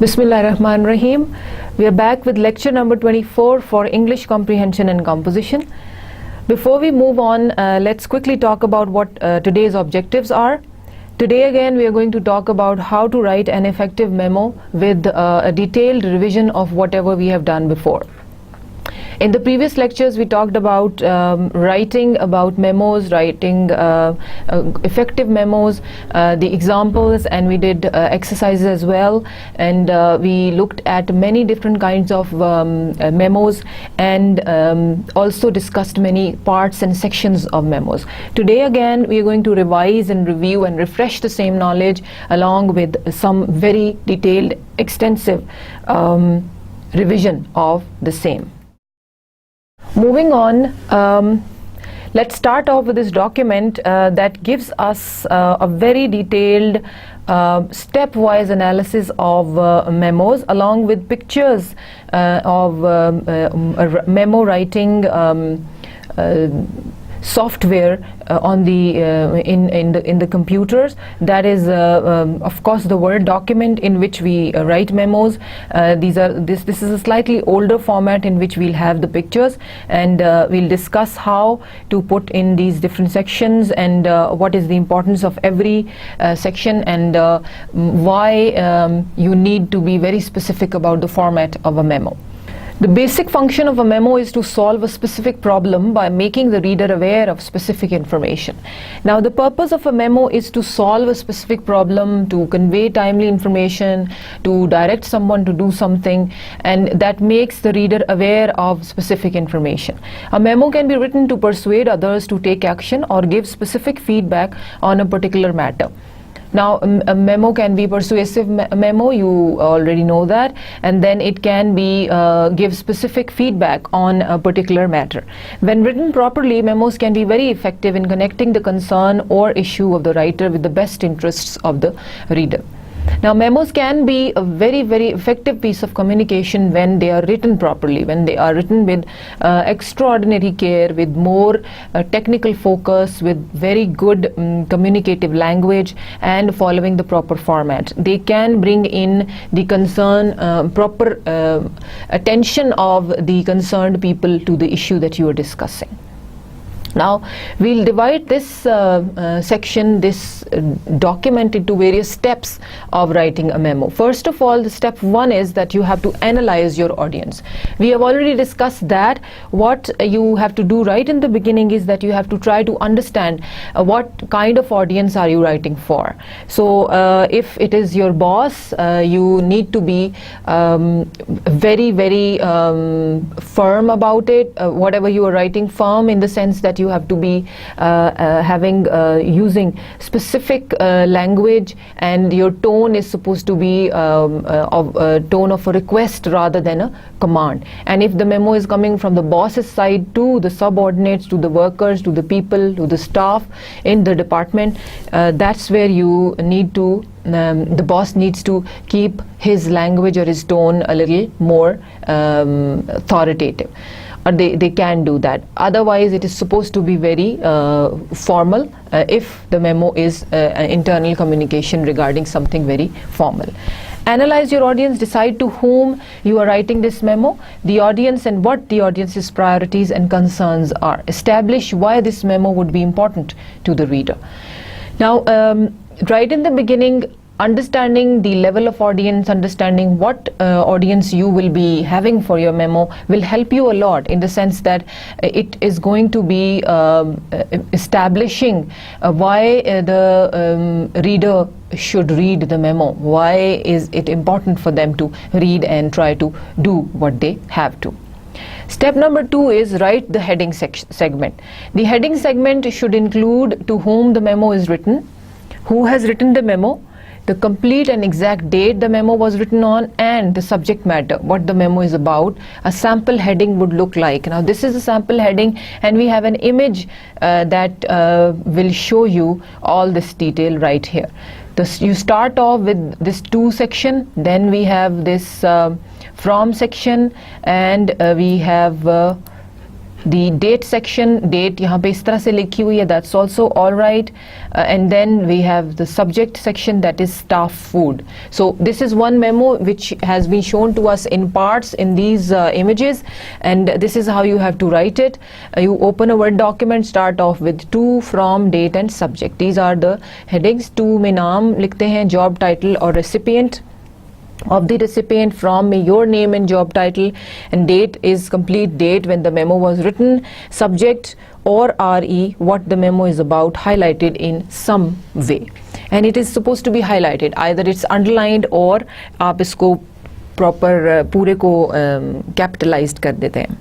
Bismillahirrahmanirrahim. We are back with lecture number 24 for English comprehension and composition. Before we move on, let's quickly talk about what today's objectives are. Today again we are going to talk about how to write an effective memo with a detailed revision of whatever we have done before. In the previous lectures we talked about writing about memos, writing effective memos, the examples, and we did exercises as well, and we looked at many different kinds of memos, and also discussed many parts and sections of memos. Today again we are going to revise and review and refresh the same knowledge along with some very detailed, extensive revision of the same. Moving on, let's start off with this document that gives us a very detailed stepwise analysis of memos along with pictures of memo writing software on the in the computers. That is of course the Word document in which we write memos. This is a slightly older format in which we'll have the pictures, and we'll discuss how to put in these different sections and what is the importance of every section, and why you need to be very specific about the format of a memo. The basic function of a memo is to solve a specific problem by making the reader aware of specific information. Now, the purpose of a memo is to solve a specific problem, to convey timely information, to direct someone to do something, and that makes the reader aware of specific information. A memo can be written to persuade others to take action or give specific feedback on a particular matter. Now, a memo can be persuasive memo, you already know that, and then it can be give specific feedback on a particular matter. When written properly, memos can be very effective in connecting the concern or issue of the writer with the best interests of the reader. Now, memos can be a very, very effective piece of communication when they are written properly, when they are written with extraordinary care, with more technical focus, with very good communicative language, and following the proper format. They can bring in the proper attention of the concerned people to the issue that you are discussing. Now, we'll divide this section, this document, into various steps of writing a memo. First of all, the step one is that you have to analyze your audience. We have already discussed that. What you have to do right in the beginning is that you have to try to understand what kind of audience are you writing for. So, if it is your boss, you need to be very, very firm about it. Whatever you are writing, firm in the sense that you have to be using specific language, and your tone is supposed to be of a tone of a request rather than a command. And if the memo is coming from the boss's side to the subordinates, to the workers, to the people, to the staff in the department, that's where you need to the boss needs to keep his language or his tone a little more authoritative. Or they can do that. Otherwise, it is supposed to be very formal if the memo is an internal communication regarding something very formal. Analyze your audience, decide to whom you are writing this memo, the audience, and what the audience's priorities and concerns are. Establish why this memo would be important to the reader. Now, right in the beginning, understanding the level of audience, understanding what audience you will be having for your memo will help you a lot, in the sense that it is going to be establishing why the reader should read the memo. Why is it important for them to read and try to do what they have to. Step number 2 is write the heading segment. The heading segment should include to whom the memo is written, who has written the memo, the complete and exact date the memo was written on, and the subject matter, what the memo is about. A sample heading would look like. Now, this is a sample heading, and we have an image that will show you all this detail right here. You start off with this to section, then we have this from section, and we have the date section, date यहाँ पे इस तरह से लिखी हुई है, that's also all right. And then we have the subject section, that is staff food. So this is one memo which has been shown to us in parts in these images, and this is how you have to write it. You open a Word document, start off with to, from, date and subject. These are the headings. To में नाम लिखते हैं, job title और recipient of the recipient, from में your name and job title, and date is complete date when the memo was written, subject or RE what the memo is about, highlighted in some way, and it is supposed to be highlighted, either it's underlined or आप इसको proper पूरे को capitalized कर देते हैं.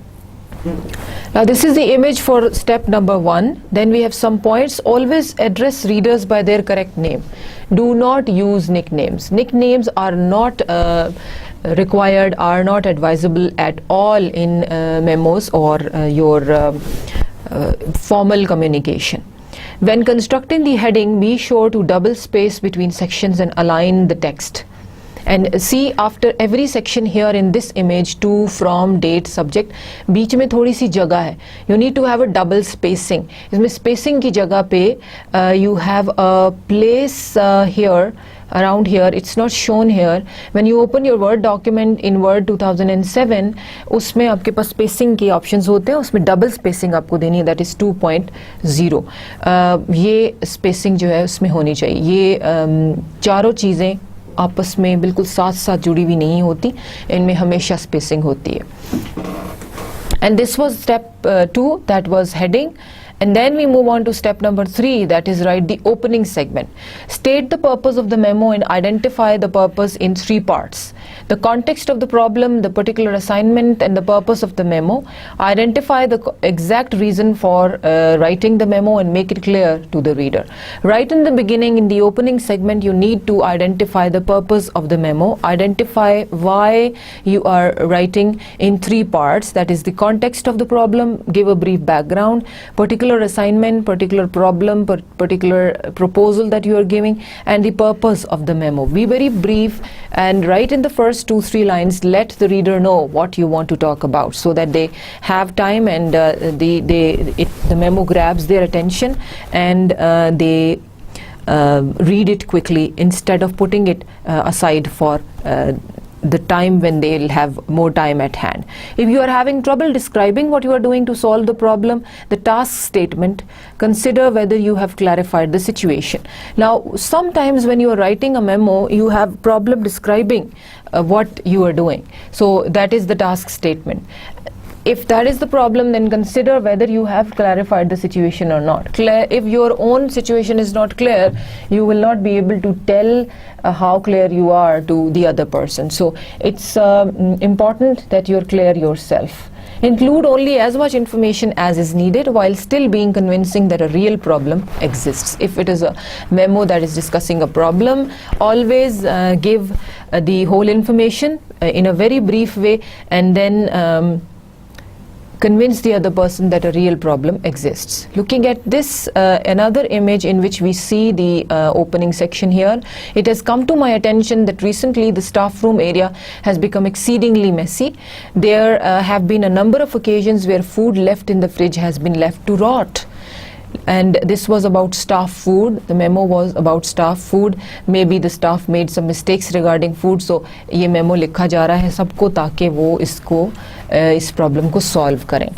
Now this is the image for step number 1. Then we have some points. Always address readers by their correct name. Do not use nicknames. Nicknames are not required, are not advisable at all in memos or your formal communication. When constructing the heading, be sure to double space between sections and align the text. And see, after every section here in this image, to, from, date, subject, बीच में थोड़ी सी जगह है. You need to have a double spacing. इसमें spacing की जगह पे you have a place here, around here. It's not shown here. When you open your Word document in Word 2007, उसमें आपके पास spacing के options होते हैं, उसमें double spacing आपको देनी है, that is 2.0. ये spacing जो है उसमें होनी चाहिए. ये चारों चीज़ें आपस में बिल्कुल साथ साथ जुड़ी हुई नहीं होती, इनमें हमेशा स्पेसिंग होती है. And this was step 2, that was heading. And then we move on to step number 3, that is write the opening segment. State the purpose of the memo and identify the purpose in 3 parts. The context of the problem, the particular assignment and the purpose of the memo. Identify the exact reason for writing the memo and make it clear to the reader. Right in the beginning, in the opening segment, you need to identify the purpose of the memo. Identify why you are writing in 3 parts, that is the context of the problem, give a brief background, particular assignment, particular problem, particular proposal that you are giving, and the purpose of the memo. Be very brief and write in the first 2-3 lines, let the reader know what you want to talk about, so that they have time and the memo grabs their attention and they read it quickly instead of putting it aside for the time when they'll have more time at hand. If you are having trouble describing what you are doing to solve the problem, the task statement, consider whether you have clarified the situation. Now, sometimes when you are writing a memo, you have problem describing what you are doing. So that is the task statement. If that is the problem, then consider whether you have clarified the situation or not. If your own situation is not clear, you will not be able to tell how clear you are to the other person. So it's important that you're clear yourself. Include only as much information as is needed while still being convincing that a real problem exists. If it is a memo that is discussing a problem, always give the whole information in a very brief way, and then convince the other person that a real problem exists. Looking at this, another image in which we see the opening section here, it has come to my attention that recently the staff room area has become exceedingly messy. There have been a number of occasions where food left in the fridge has been left to rot. And this was about staff food. The memo was about staff food. Maybe the staff made some mistakes regarding food, so ये memo लिखा जा रहा है सबको ताकि वो इसको इस problem को solve करें.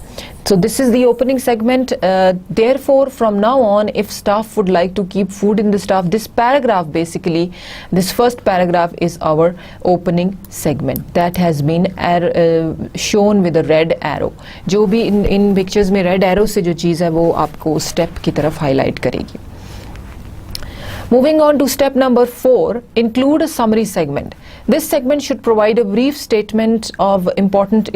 So this is the opening segment. Therefore, from now on, if staff would like to keep food in the staff, this paragraph basically, this first paragraph is our opening segment. That has been shown with a red arrow. जो भी in pictures में red arrow से जो चीज़ है वो आपको step की तरफ highlight करेगी. Moving on to step number 4, include a summary segment. This segment should provide a brief statement of important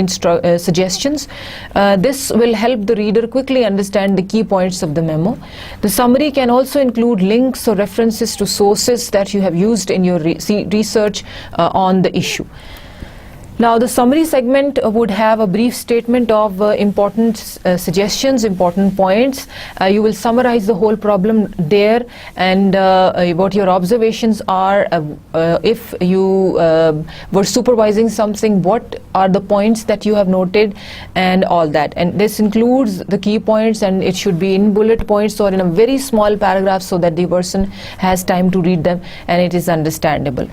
suggestions. This will help the reader quickly understand the key points of the memo. The summary can also include links or references to sources that you have used in your research on the issue. Now the summary segment would have a brief statement of important suggestions, important points. You will summarize the whole problem there, and what your observations are. If you were supervising something, what are the points that you have noted, and all that. And this includes the key points, and it should be in bullet points or in a very small paragraph so that the person has time to read them and it is understandable.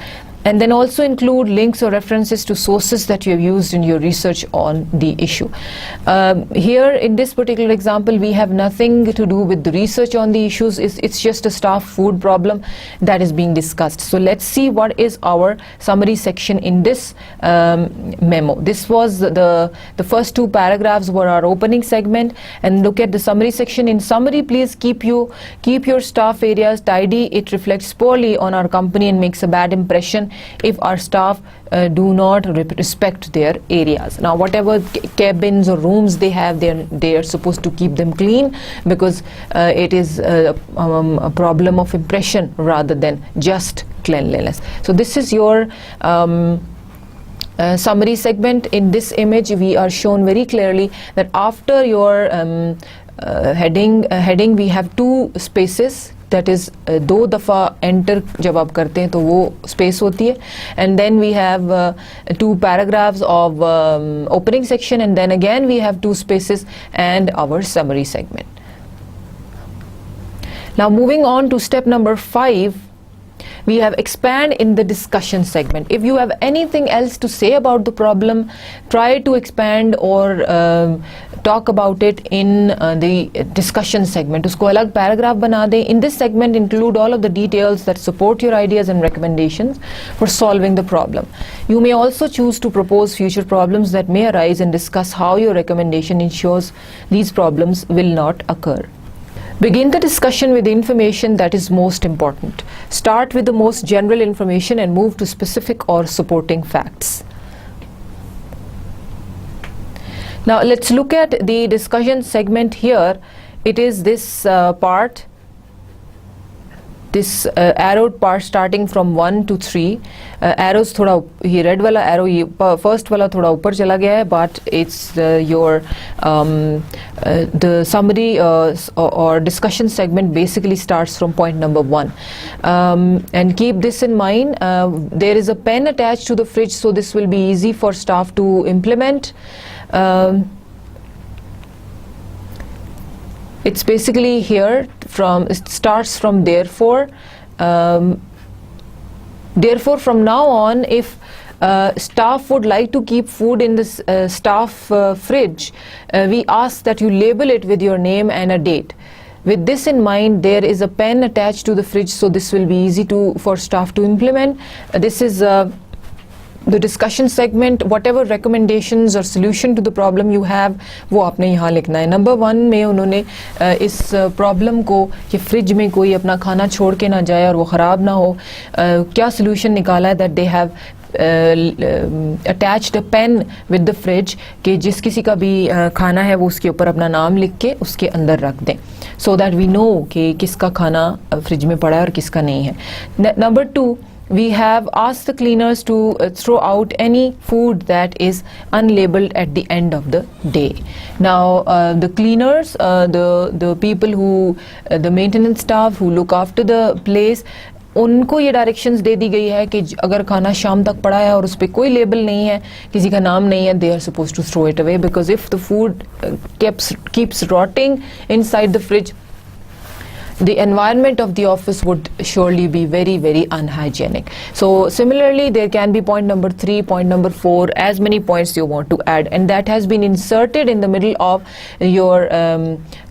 And then also include links or references to sources that you have used in your research on the issue. Here in this particular example, we have nothing to do with the research on the issues. It's just a staff food problem that is being discussed. So let's see what is our summary section in this memo. This was the first two paragraphs were our opening segment, and look at the summary section. In summary, please keep your staff areas tidy. It reflects poorly on our company and makes a bad impression if our staff do not respect their areas. Now whatever cabins or rooms they have, they are supposed to keep them clean, because it is a problem of impression rather than just cleanliness. So this is your summary segment. In this image we are shown very clearly that after your heading we have two spaces. That is दो दफ़ा enter जब आप करते हैं तो वो space होती है, and then we have two paragraphs of opening section, and then again we have two spaces and our summary segment. Now moving on to step number 5, we have expand in the discussion segment. If you have anything else to say about the problem, try to expand or talk about it in the discussion segment. Usko alag paragraph bana de. In this segment, include all of the details that support your ideas and recommendations for solving the problem. You may also choose to propose future problems that may arise and discuss how your recommendation ensures these problems will not occur. Begin the discussion with the information that is most important. Start with the most general information and move to specific or supporting facts. Now let's look at the discussion segment here. It is this part, this arrowed part starting from 1 to 3. Arrows thoda ye red wala arrow ye first wala thoda upar chala gaya hai, but it's your the summary or discussion segment basically starts from point number 1. And keep this in mind, there is a pen attached to the fridge, so this will be easy for staff to implement. It's basically here it starts from therefore. Therefore, from now on, if staff would like to keep food in this staff fridge, we ask that you label it with your name and a date. With this in mind, there is a pen attached to the fridge, so this will be easy for staff to implement. This is the discussion segment. Whatever recommendations or solution to the problem you have, वो आपने यहाँ लिखना है. Number 1 में उन्होंने इस problem को कि fridge में कोई अपना खाना छोड़ के ना जाए और वो ख़राब ना हो, क्या solution निकाला है that they have attached a pen with the fridge कि जिस किसी का भी खाना है वो उसके ऊपर अपना नाम लिख के उसके अंदर रख दें, so that we know कि किसका खाना fridge में पड़ा है और किसका नहीं है. Number 2, we have asked the cleaners to throw out any food that is unlabeled at the end of the day. Now the cleaners, the people who the maintenance staff who look after the place, उनको ये directions दे दी गई है कि अगर खाना शाम तक पड़ा है और उस पर कोई लेबल नहीं है, किसी का नाम नहीं है, they are supposed to throw it away, because if the food keeps rotting inside the fridge, the environment of the office would surely be very, very unhygienic. So similarly, there can be point number 3, point number 4, as many points you want to add, and that has been inserted in the middle of your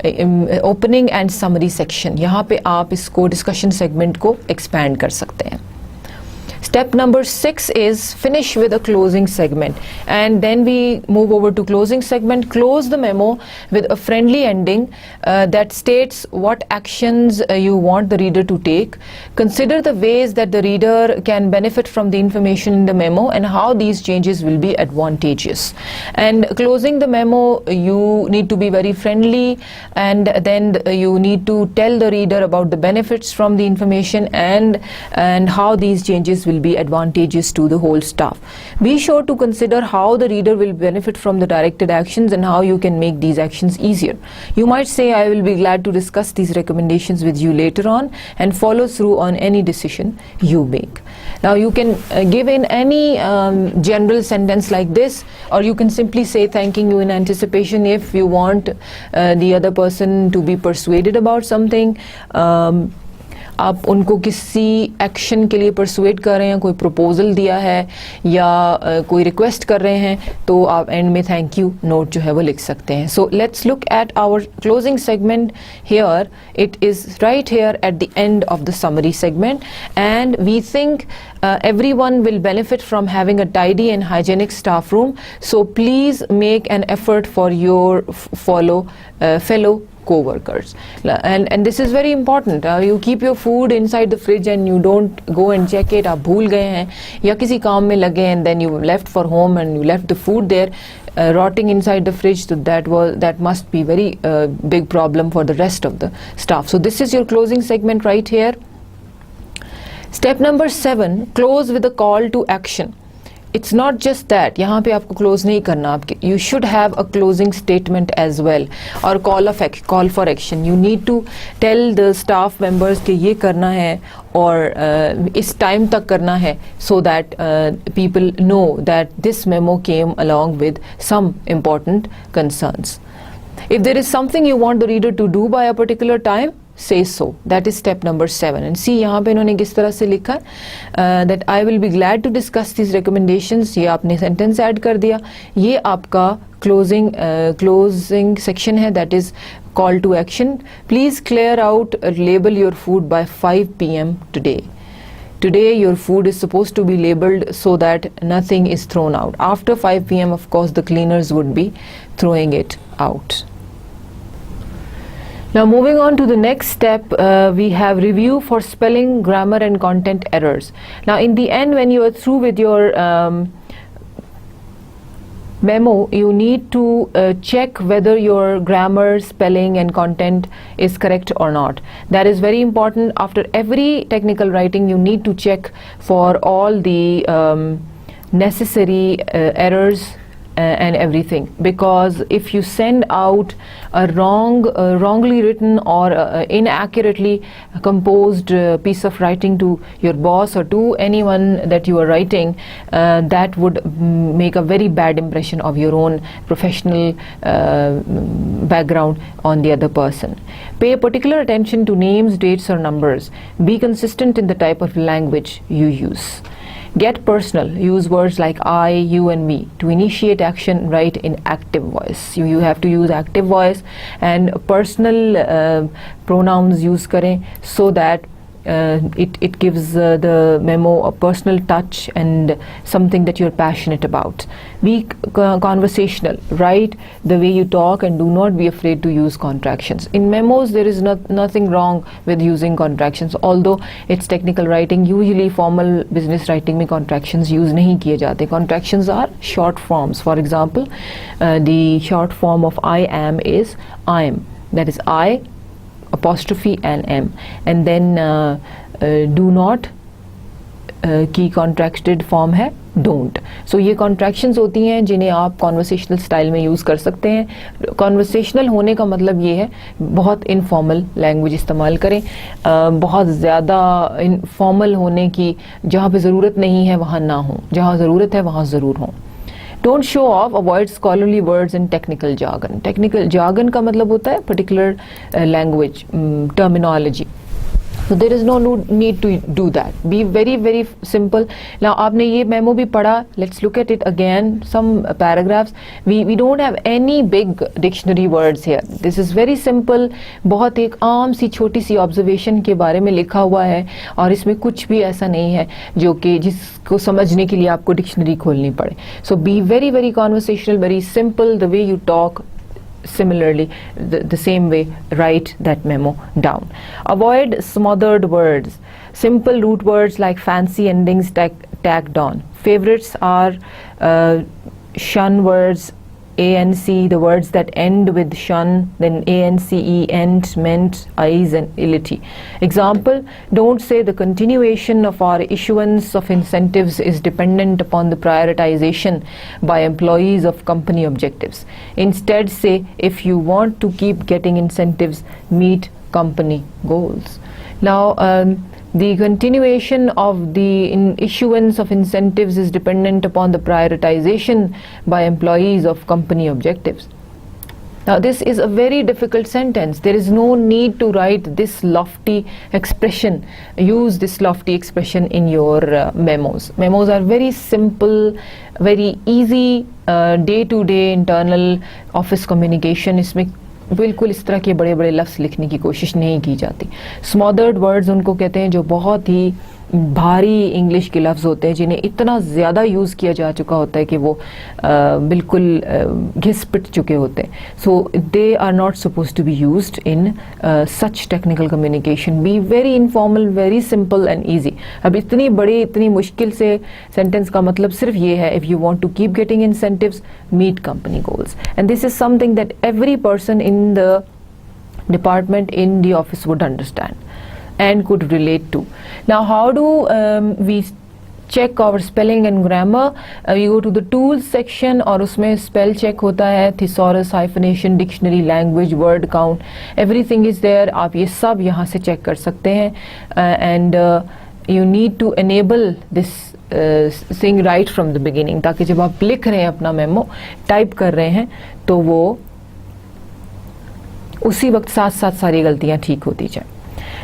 opening and summary section. यहाँ पे आप इसको discussion segment को expand कर सकते हैं. Step number 6 is finish with a closing segment, and then we move over to closing segment. Close the memo with a friendly ending that states what actions you want the reader to take. Consider the ways that the reader can benefit from the information in the memo and how these changes will be advantageous. And closing the memo, you need to be very friendly, and then you need to tell the reader about the benefits from the information and how these changes will be advantageous to the whole staff. Be sure to consider how the reader will benefit from the directed actions and how you can make these actions easier. You might say, I will be glad to discuss these recommendations with you later on and follow through on any decision you make. Now you can give in any general sentence like this, or you can simply say thanking you in anticipation if you want the other person to be persuaded about something. आप उनको किसी action के लिए persuade कर रहे हैं, कोई proposal दिया है या कोई रिक्वेस्ट कर रहे हैं, तो आप एंड में थैंक यू नोट जो है वो लिख सकते हैं. So let's look at our closing segment here. It is right here at the end of the summary segment, and we think everyone will benefit from having a tidy and hygienic staff room. So please make an effort for your fellow co-workers, and this is very important. You keep your food inside the fridge and you don't go and check it. आप भूल गए हैं या किसी काम में लगे and then you left for home and you left the food there rotting inside the fridge, so that must be very big problem for the rest of the staff. So this is your closing segment right here. Step number 7, close with a call to action. It's not just that, यहाँ पे आपको close नहीं करना आपके. You should have a closing statement as well, or call for action. You need to tell the staff members कि ये करना है और इस time तक करना है, so that people know that this memo came along with some important concerns. If there is something you want the reader to do by a particular time, say so. That is step number 7. And see यहाँ पे इन्होंने किस तरह से लिखा that I will be glad to discuss these recommendations. ये आपने sentence add कर दिया. ये आपका closing section है, that is call to action. Please clear out, label your food by 5 p.m. today. Today your food is supposed to be labeled so that nothing is thrown out. After 5 p.m. of course the cleaners would be throwing it out. Now moving on to the next step, we have review for spelling, grammar and content errors. Now in the end, when you are through with your memo, you need to check whether your grammar, spelling and content is correct or not. That is very important. After every technical writing, you need to check for all the necessary errors and everything, because if you send out a wrongly written or inaccurately composed piece of writing to your boss or to anyone that you are writing, that would make a very bad impression of your own professional background on the other person. Pay particular attention to names, dates or numbers. Be consistent in the type of language you use. Get personal. Use words like I, you and me. To initiate action, write in active voice. You have to use active voice, and personal pronouns use करें, so that it gives the memo a personal touch and something that you're passionate about. Be conversational. Write the way you talk and do not be afraid to use contractions. In memos there is nothing wrong with using contractions, although it's technical writing. Usually formal business writing में contractions use नहीं किए जाते. Contractions are short forms. For example, the short form of I am is I'm. That is I apostrophe and M, and then do not की contracted form है don't. So ये contractions होती हैं जिन्हें आप conversational style में use कर सकते हैं. Conversational होने का मतलब ये है बहुत informal language इस्तेमाल करें, बहुत ज़्यादा informal होने की जहाँ पे ज़रूरत नहीं है वहाँ ना हो, जहाँ ज़रूरत है वहाँ ज़रूर हो. Don't show off. Avoid scholarly words and technical jargon. Technical jargon का मतलब होता है particular language terminology. So there is no need to do that. Be very very simple. Now आपने ये memo भी पढ़ा. Let's look at it again. Some paragraphs. We don't have any big dictionary words here. This is very simple. बहुत एक आम सी छोटी सी observation के बारे में लिखा हुआ है, और इसमें कुछ भी ऐसा नहीं है जो कि जिसको समझने के लिए आपको dictionary खोलनी पड़े. So be very very conversational, very simple. The way you talk, similarly the same way write that memo down. Avoid smothered words. Simple root words like fancy endings tagged on. Favorites are shun words ANC, the words that end with shun, then ance, ent, ment, eyes, and ility. Example, don't say the continuation of our issuance of incentives is dependent upon the prioritization by employees of company objectives. Instead say, if you want to keep getting incentives, meet company goals. Now, the continuation of the issuance of incentives is dependent upon the prioritization by employees of company objectives. Now, this is a very difficult sentence. There is no need to write this lofty expression, use this lofty expression in your memos. Memos are very simple, very easy day-to-day internal office communication. इसमें बिल्कुल इस तरह के बड़े बड़े लफ्ज़ लिखने की कोशिश नहीं की जाती. स्मॉदर्ड वर्ड्स उनको कहते हैं जो बहुत ही भारी इंग्लिश के लफ्ज़ होते हैं जिन्हें इतना ज़्यादा यूज़ किया जा चुका होता है कि वो बिल्कुल घिस पिट चुके होते हैं. So they are not suppose to be used in such technical communication. Be very informal, very simple and easy. अब इतनी बड़ी इतनी मुश्किल से सेंटेंस का मतलब सिर्फ ये है, if you want to keep getting incentives, meet company goals. And this is something that every person in the department, in the office would understand and could relate to. Now, how do we check our spelling and grammar? We go to the tools section और उसमें spell check होता है, thesaurus, hyphenation, dictionary, language, word count, everything is there. आप ये सब यहाँ से check कर सकते हैं. And you need to enable this thing right from the beginning, ताकि जब आप लिख रहे हैं अपना मेमो, टाइप कर रहे हैं, तो वो उसी वक्त साथ साथ सारी गलतियां ठीक होती जाए.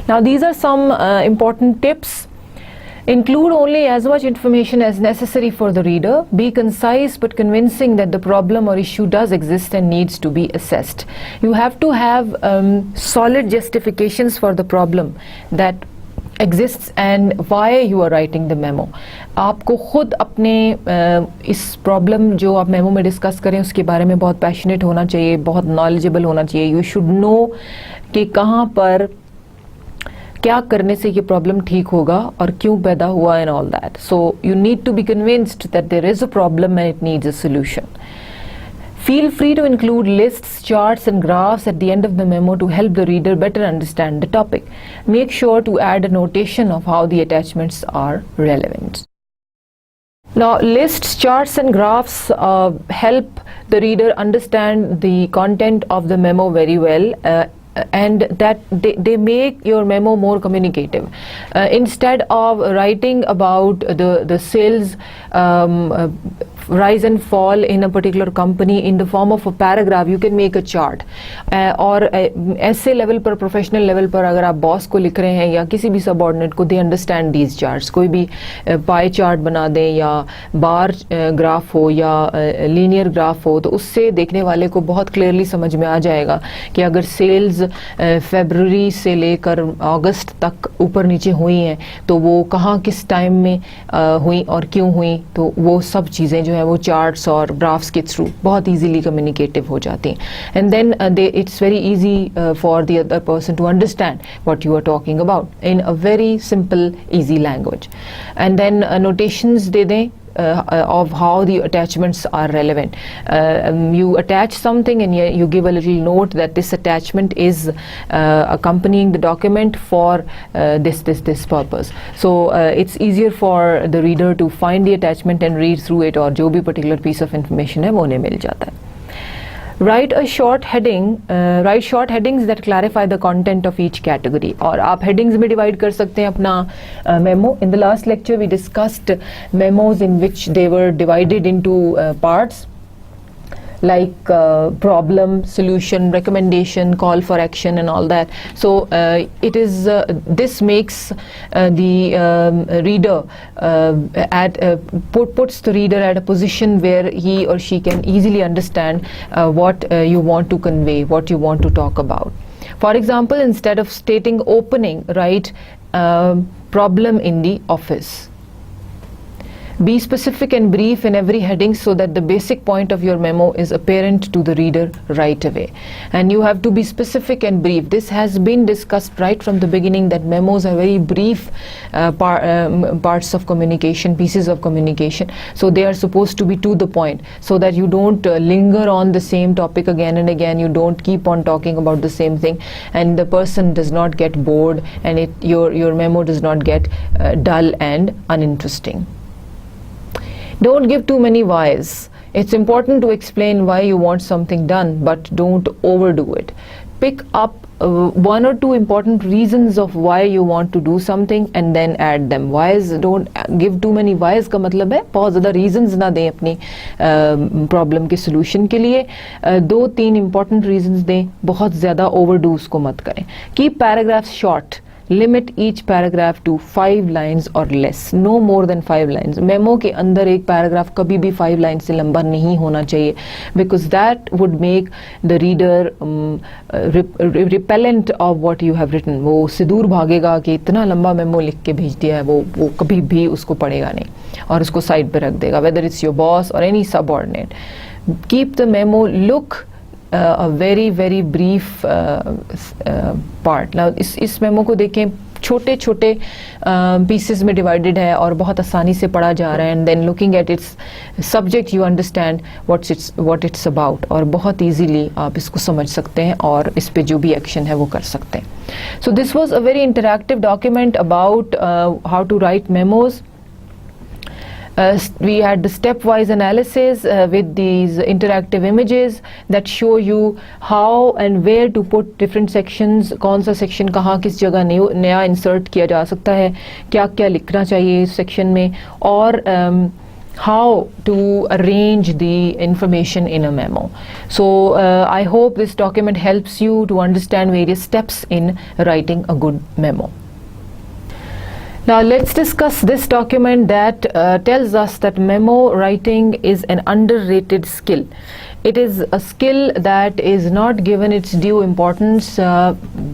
Now, these are some important tips. Include only as much information as necessary for the reader. Be concise but convincing that the problem or issue does exist and needs to be assessed. You have to have solid justifications for the problem that exists and why you are writing the memo. आपको खुद अपने इस problem जो आप memo में discuss करें उसके बारे में बहुत पैशनेट होना चाहिए, बहुत नॉलेजेबल होना चाहिए. यू शुड नो कि कहाँ पर क्या करने से ये प्रॉब्लम ठीक होगा और क्यों पैदा हुआ and all that. So you need to be convinced that there is a problem and it needs a solution. Feel free to include lists, charts and graphs at the end of the memo to help the reader better understand the topic. Make sure to add a notation of how the attachments are relevant. Now, lists, charts and graphs help the reader understand the content of the memo very well. And that they make your memo more communicative. Instead of writing about the sales rise and fall in a particular company in the form of a paragraph, you can make a chart. और ऐसे level पर, professional level पर अगर आप boss को लिख रहे हैं या किसी भी सबऑर्डिनेट को, दे अंडरस्टैंड दीज चार्ट्स. कोई भी पाई चार्ट बना दें या बार ग्राफ हो या लीनियर ग्राफ हो, तो उससे देखने वाले को बहुत क्लियरली समझ में आ जाएगा कि अगर सेल्स फरवरी से लेकर अगस्त तक ऊपर नीचे हुई हैं तो वो कहाँ किस टाइम में हुई और क्यों हुई. तो वो सब चीज़ें जो है वो चार्ट्स और ग्राफ्स के थ्रू बहुत इजीली कम्युनिकेटिव हो जाती हैं. And then it's very easy for the other person to understand what you are talking about in a very simple easy language. And then notations दे दें of how the attachments are relevant. You attach something and you give a little note that this attachment is accompanying the document for this purpose. So it's easier for the reader to find the attachment and read through it, और जो भी particular piece of information है वो उन्हें मिल जाता है. Write a short heading. Write short headings that clarify the content of each category. और आप headings में divide कर सकते हैं अपना memo. In the last lecture we discussed memos in which they were divided into parts like problem, solution, recommendation, call for action and all that. So it is this makes the reader puts the reader at a position where he or she can easily understand what you want to convey, what you want to talk about. For example, instead of stating opening, write problem in the office. Be specific and brief in every heading so that the basic point of your memo is apparent to the reader right away. And you have to be specific and brief. This has been discussed right from the beginning, that memos are very brief parts of communication, pieces of communication. So they are supposed to be to the point, so that you don't linger on the same topic again and again. You don't keep on talking about the same thing, and the person does not get bored, and your memo does not get dull and uninteresting. Don't give too many whys. It's important to explain why you want something done, but don't overdo it. Pick up one or two important reasons of why you want to do something and then add them. Whys, don't give too many whys का मतलब है बहुत ज़्यादा reasons ना दें अपनी problem के solution के लिए. 2-3 important reasons दें, बहुत ज़्यादा overdo उसको मत करें. Keep paragraphs short. Limit each paragraph to 5 lines or less, no more than 5 lines. Memo के अंदर एक paragraph कभी भी 5 lines से लंबा नहीं होना चाहिए, because that would make the reader repellent of what you have written. वो उससे दूर भागेगा कि इतना लंबा memo लिख के भेज दिया है, वो कभी भी उसको पढ़ेगा नहीं और उसको side पे रख देगा, whether it's your boss or any subordinate. Keep the memo look a very very brief part. Now इस मेमो को देखें, छोटे छोटे pieces में divided है और बहुत आसानी से पढ़ा जा रहा है, and then looking at its subject you understand what it's about, और बहुत easily आप इसको समझ सकते हैं और इस पे जो भी action है वो कर सकते हैं. So this was a very interactive document about how to write memos. We had the stepwise analysis with these interactive images that show you how and where to put different sections, कौन सा section कहाँ किस जगह नया insert किया जा सकता है, क्या क्या लिखना चाहिए इस section में, और how to arrange the information in a memo. So I hope this document helps you to understand various steps in writing a good memo. Now let's discuss this document that tells us that memo writing is an underrated skill. It is a skill that is not given its due importance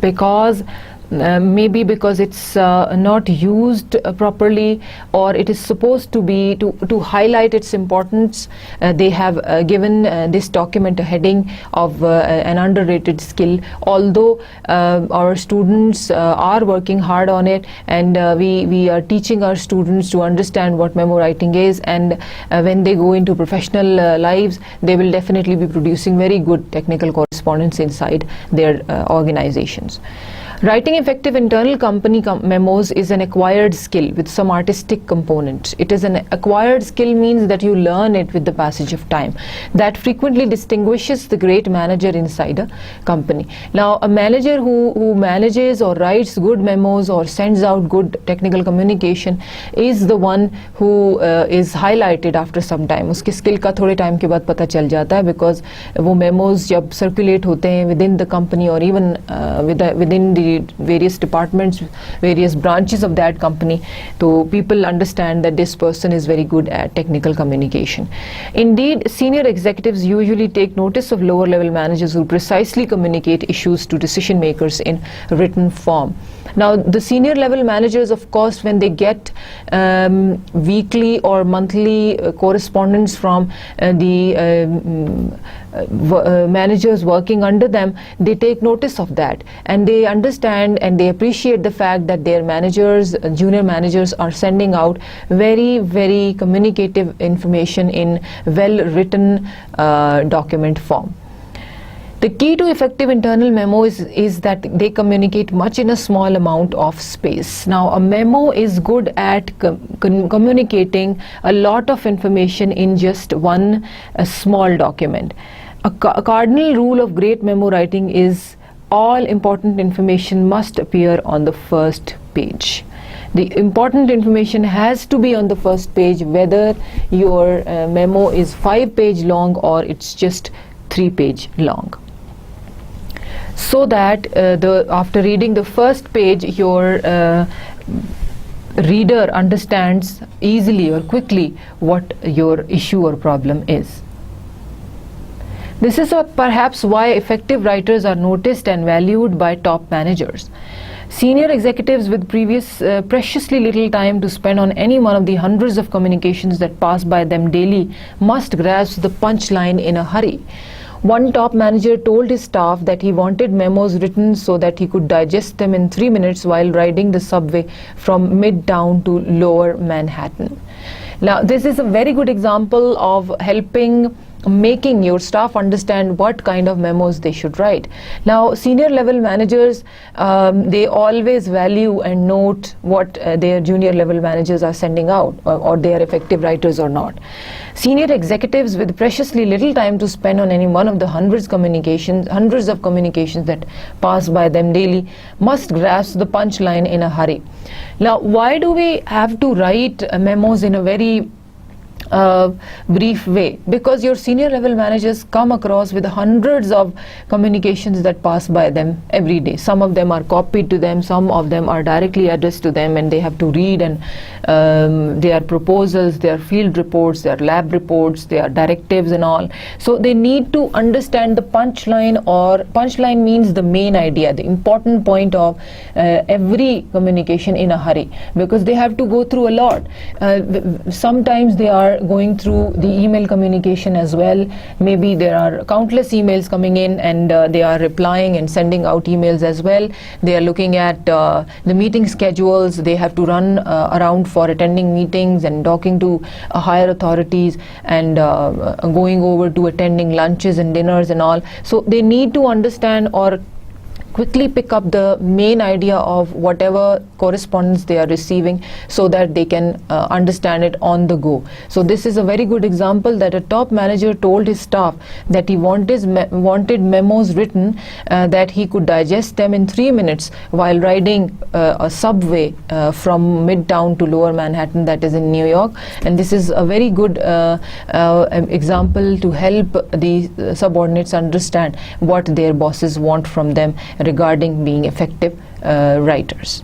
because maybe because it's not used properly, or it is supposed to be to highlight its importance. They have given this document a heading of an underrated skill, although our students are working hard on it, and we are teaching our students to understand what memo writing is, and when they go into professional lives, they will definitely be producing very good technical correspondence inside their organizations. Writing effective internal company memos is an acquired skill with some artistic components. It is an acquired skill means that you learn it with the passage of time. That frequently distinguishes the great manager inside a company. Now, a manager who manages or writes good memos or sends out good technical communication is the one who is highlighted after some time. उसके skill का थोड़े time के बाद पता चल जाता है, because वो memos जब circulate होते हैं within the company or even within the various departments, various branches of that company, so people understand that this person is very good at technical communication. Indeed, senior executives usually take notice of lower level managers who precisely communicate issues to decision makers in written form. Now, the senior level managers, of course, when they get weekly or monthly correspondence from the managers working under them, they take notice of that, and they understand and they appreciate the fact that their managers, junior managers, are sending out very, very communicative information in well written document form. The key to effective internal memo is that they communicate much in a small amount of space. Now, a memo is good at communicating a lot of information in just one small document. A cardinal rule of great memo writing is all important information must appear on the first page. The important information has to be on the first page, whether your memo is 5-page long or it's just 3-page long, so that after reading the first page, your reader understands easily or quickly what your issue or problem is. This is perhaps why effective writers are noticed and valued by top managers. Senior executives with preciously little time to spend on any one of the hundreds of communications that pass by them daily must grasp the punchline in a hurry. One top manager told his staff that he wanted memos written so that he could digest them in 3 minutes while riding the subway from Midtown to Lower Manhattan. Now, this is a very good example of making your staff understand what kind of memos they should write. Now, senior level managers, they always value and note what their junior level managers are sending out, or they are effective writers or not. Senior executives with preciously little time to spend on any one of the hundreds of communications that pass by them daily must grasp the punchline in a hurry. Now, why do we have to write memos in a very brief way? Because your senior level managers come across with hundreds of communications that pass by them every day. Some of them are copied to them, some of them are directly addressed to them, and they have to read, and they are proposals, they are field reports, they are lab reports, they are directives and all. So they need to understand the punchline, or punchline means the main idea, the important point of every communication in a hurry, because they have to go through a lot. Sometimes they are going through the email communication as well. Maybe there are countless emails coming in, and they are replying and sending out emails as well. They are looking at the meeting schedules. They have to run around for attending meetings and talking to higher authorities, and going over to attending lunches and dinners and all. So they need to understand or quickly pick up the main idea of whatever correspondence they are receiving, so that they can understand it on the go. So this is a very good example that a top manager told his staff that he wanted memos written that he could digest them in 3 minutes while riding a subway from Midtown to Lower Manhattan, that is in New York. And this is a very good example to help the subordinates understand what their bosses want from them regarding being effective writers.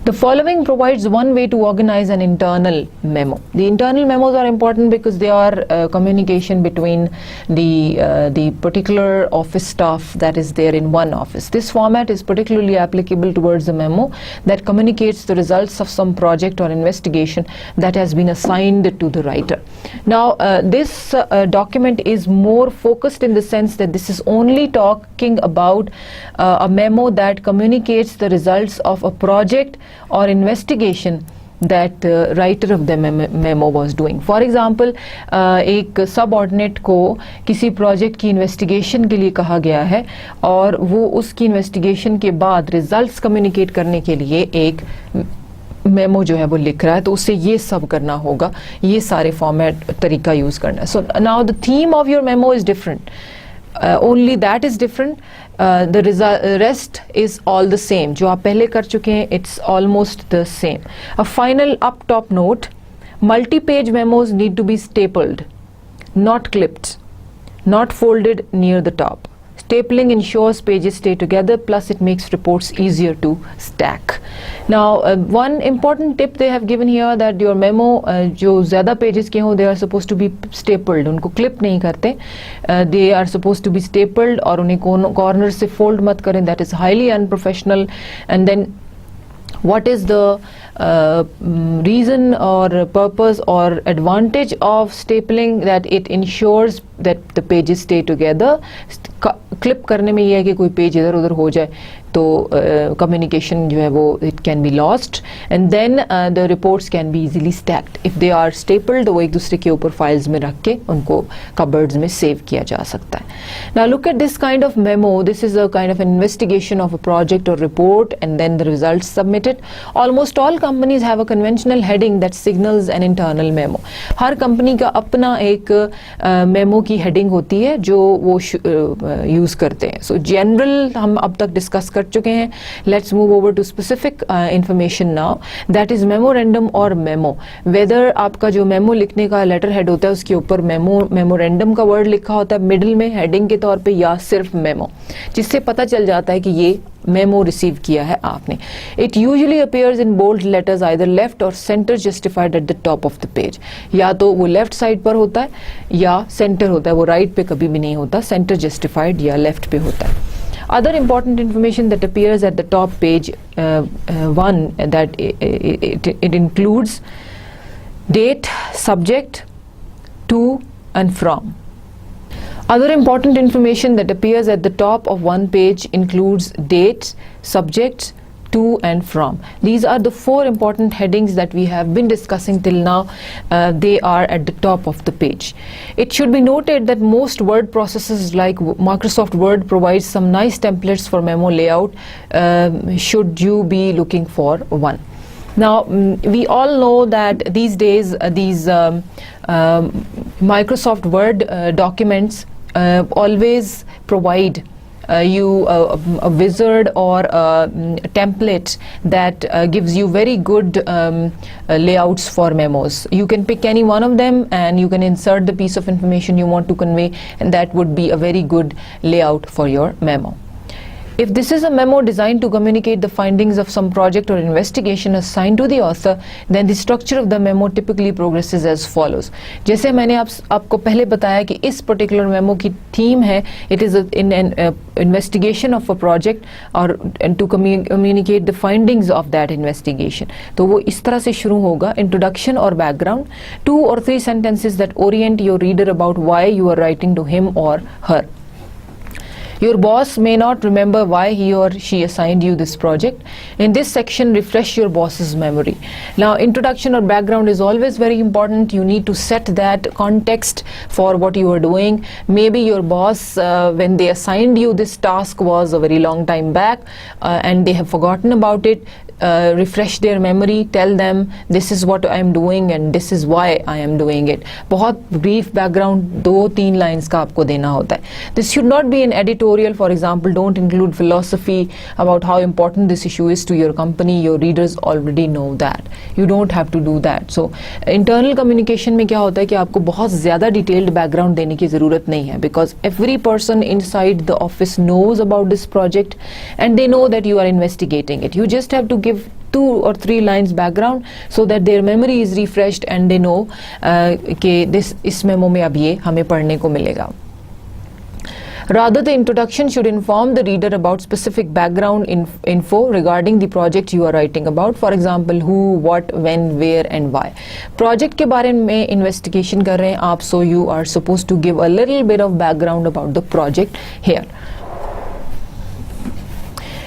The following provides one way to organize an internal memo. The internal memos are important because they are communication between the particular office staff that is there in one office. This format is particularly applicable towards a memo that communicates the results of some project or investigation that has been assigned to the writer. Now, this document is more focused in the sense that this is only talking about a memo that communicates the results of a project or investigation that the writer of the memo was doing. For example, एक subordinate को किसी project की investigation के लिए कहा गया है, और वो उसकी investigation के बाद results communicate करने के लिए एक मेमो जो है वो लिख रहा है, तो उससे ये सब करना होगा, ये सारे फॉर्मेट तरीका यूज करना है. So now the theme of your memo is different, only that is different. The rest is all the same. जो आप पहले कर चुके हैं, it's almost the same. A final up top note: multi-page memos need to be stapled, not clipped, not folded near the top. Stapling ensures pages stay together, plus it makes reports easier to stack. Now, one important tip they have given here, that your memo जो ज़्यादा pages के हों, they are supposed to be stapled. उनको clip नहीं करते. They are supposed to be stapled, और उन्हें corner से fold मत करें. That is highly unprofessional. And then what is the reason or purpose or advantage of stapling? That it ensures that the pages stay together. Clip करने में ये है कि कोई पेज इधर उधर हो जाए तो कम्युनिकेशन जो है वो it can be lost, and then the reports can be easily stacked. If they are stapled, वो एक दूसरे के ऊपर फाइल्स में रख के उनको कबर्ड्स में सेव किया जा सकता है. Now look at this kind of memo. This is a kind of investigation of a project or report, and then the results submitted. Almost all companies have a conventional heading that signals an internal memo. हर company का अपना एक memo की heading होती है जो वो use करते हैं. सो जनरल हम अब तक डिस्कस कर चुके हैं. Let's move over to specific information now, that is memorandum और मेमो. वेदर आपका जो मेमो लिखने का लेटर हेड होता है उसके ऊपर मेमोरेंडम का वर्ड लिखा होता है मिडिल में हेडिंग के तौर पे, या सिर्फ मेमो, जिससे पता चल जाता है कि ये मेमो रिसीव किया है आपने. It usually appears in bold letters either left or centre justified at the top of the page. या तो वो लेफ्ट साइड पर होता है या सेंटर होता है, वो राइट पे कभी भी नहीं होता, सेंटर जस्टिफाइड या लेफ्ट पे होता है. Other important information that appears at the top page, one, that it includes date, subject, to and from. Other important information that appears at the top of one page includes dates, subjects, to and from. These are the 4 important headings that we have been discussing till now. They are at the top of the page. It should be noted that most word processors like Microsoft Word provides some nice templates for memo layout, should you be looking for one. Now, we all know that these days these Microsoft Word documents always provide you a wizard or a template that gives you very good layouts for memos. You can pick any one of them and you can insert the piece of information you want to convey, and that would be a very good layout for your memo. If this is a memo designed to communicate the findings of some project or investigation assigned to the author, then the structure of the memo typically progresses as follows. जैसे मैंने आपको पहले बताया कि इस particular memo की theme है, it is in an investigation of a project or to communicate the findings of that investigation. तो वो इस तरह से शुरू होगा, introduction or background, 2 or 3 sentences that orient your reader about why you are writing to him or her. Your boss may not remember why he or she assigned you this project. In this section, refresh your boss's memory. Now, introduction or background is always very important. You need to set that context for what you are doing. Maybe your boss, when they assigned you this task, was a very long time back and they have forgotten about it. Refresh their memory, tell them this is what I am doing and this is why I am doing it. बहुत brief background 2-3 lines का आपको देना होता है. This should not be an editorial. For example, don't include philosophy about how important this issue is to your company. Your readers already know that. You don't have to do that. So internal communication में क्या होता है कि आपको बहुत ज़्यादा detailed background देने की ज़रूरत नहीं है, because every person inside the office knows about this project and they know that you are investigating it. You just have to give 2 or 3 lines background so that their memory is refreshed and they know कि इस memo में अब ये हमें पढ़ने को मिलेगा. Rather, the introduction should inform the reader about specific background info regarding the project you are writing about. For example, who, what, when, where and why. Project के बारे में investigation कर रहे हैं आप, so you are supposed to give a little bit of background about the project here.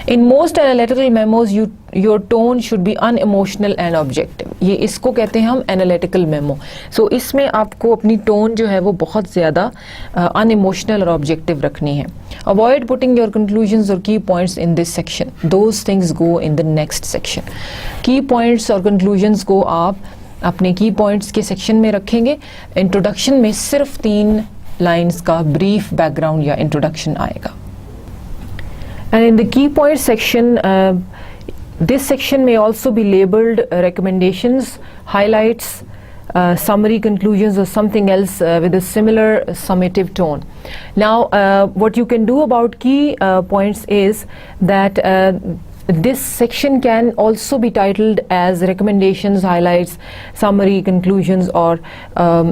In most analytical memos, your tone should be unemotional and objective. ये इसको कहते हैं हम analytical memo. So इसमें आपको अपनी tone जो है वो बहुत ज़्यादा unemotional और objective रखनी है. Avoid putting your conclusions or key points in this section. Those things go in the next section. Key points और conclusions को आप अपने key points के section में रखेंगे. Introduction में सिर्फ 3 lines का brief background या introduction आएगा. And in the key points section, this section may also be labeled recommendations, highlights, summary, conclusions, or something else with a similar summative tone. Now, what you can do about key points is that this section can also be titled as recommendations, highlights, summary, conclusions, or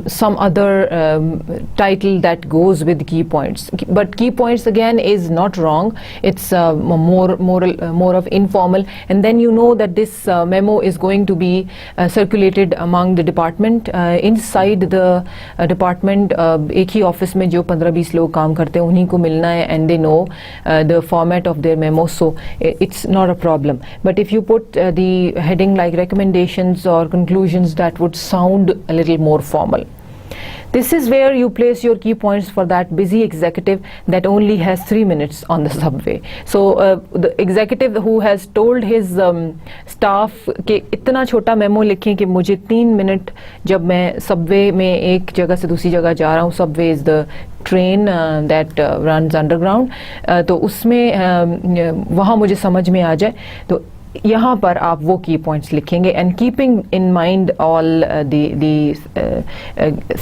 some other title that goes with key points. But key points again is not wrong. It's more of informal, and then you know that this memo is going to be circulated among the department. Inside the department, एक ही office में जो 15-20 लोग काम करते हैं उन्हीं को मिलना है, and they know the format of their memo, so it's not a problem. But if you put the heading like recommendations or conclusions, that would sound a little more formal. This is where you place your key points for that busy executive that only has 3 minutes on the subway. So the executive who has told his staff कि इतना छोटा memo लिखें कि मुझे 3 minute जब मैं Subway में एक जगह से दूसरी जगह जा रहा हूँ, Subway is the train that runs underground, तो उसमें वहाँ मुझे समझ में आ जाए, तो यहाँ पर आप वो की पॉइंट्स लिखेंगे and keeping in mind all the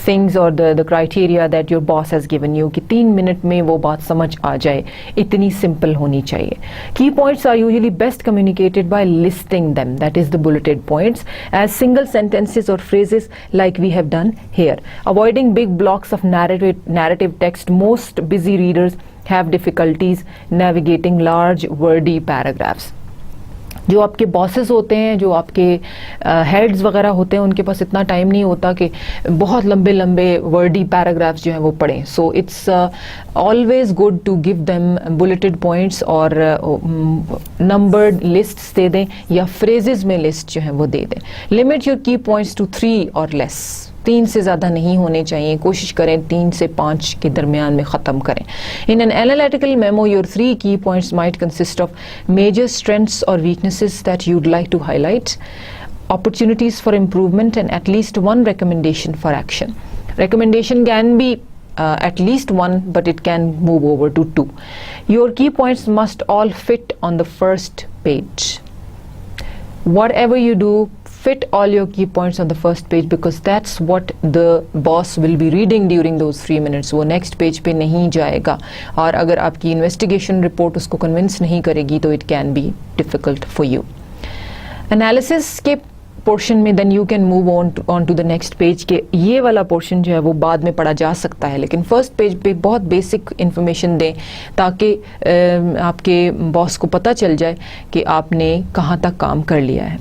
things or the criteria that your boss has given you कि 3 मिनट में वो बात समझ आ जाए, इतनी सिंपल होनी चाहिए. Key points are usually best communicated by listing them, that is the bulleted points, as single sentences or phrases like we have done here. Avoiding big blocks of narrative text, most busy readers have difficulties navigating large wordy paragraphs. जो आपके bosses होते हैं, जो आपके heads वगैरह होते हैं, उनके पास इतना टाइम नहीं होता कि बहुत लंबे लंबे वर्डी पैराग्राफ्स जो हैं वो पढ़ें. So it's always good to give them bulleted points और नंबर्ड लिस्ट्स दे दें या फ्रेजेस में लिस्ट जो है वो दे दें. लिमिट योर की पॉइंट्स टू 3 और लेस. 3 से ज़्यादा नहीं होने चाहिए, कोशिश करें 3 से 5 के दरमियान में ख़त्म करें. In an analytical memo your 3 key points might consist of major strengths और weaknesses that you'd like to highlight, opportunities for improvement, and at least one recommendation for action. Recommendation can be at least 1, but it can move over to 2. Your key points must all fit on the first page. Whatever you do, fit all your key points on the first page, because that's what the boss will be reading during those 3 minutes. वो next page पे नहीं जाएगा, और अगर आपकी investigation report उसको convince नहीं करेगी तो it can be difficult for you. Analysis के पोर्शन में then you can move on to the next page के ये वाला पोर्शन जो है वो बाद में पढ़ा जा सकता है, लेकिन फर्स्ट पेज पे बहुत बेसिक इन्फॉर्मेशन दें ताकि आपके बॉस को पता चल जाए कि आपने कहाँ तक काम कर लिया है.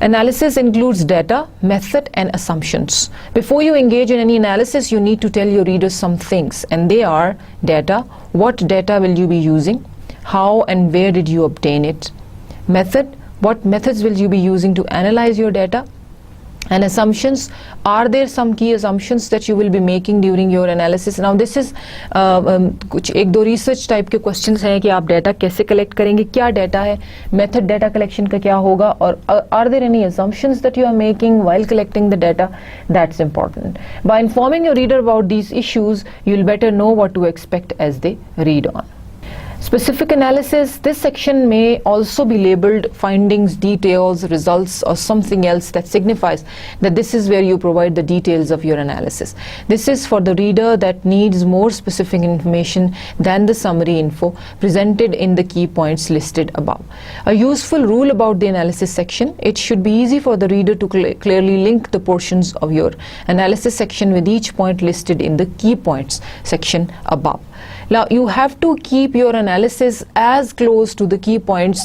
Analysis includes data, method, and assumptions. Before you engage in any analysis, you need to tell your readers some things, and they are data. What data will you be using? How and where did you obtain it? Method. What methods will you be using to analyze your data? And assumptions. Are there some key assumptions that you will be making during your analysis? Now this is कुछ 1-2 research type के questions हैं कि आप data कैसे collect करेंगे, क्या data है, method data collection का क्या होगा, और are there any assumptions that you are making while collecting the data? That's important. By informing your reader about these issues, you'll better know what to expect as they read on. Specific analysis. This section may also be labeled findings, details, results, or something else that signifies that this is where you provide the details of your analysis. This is for the reader that needs more specific information than the summary info presented in the key points listed above. A useful rule about the analysis section: it should be easy for the reader to clearly link the portions of your analysis section with each point listed in the key points section above. Now you have to keep your analysis as close to the key points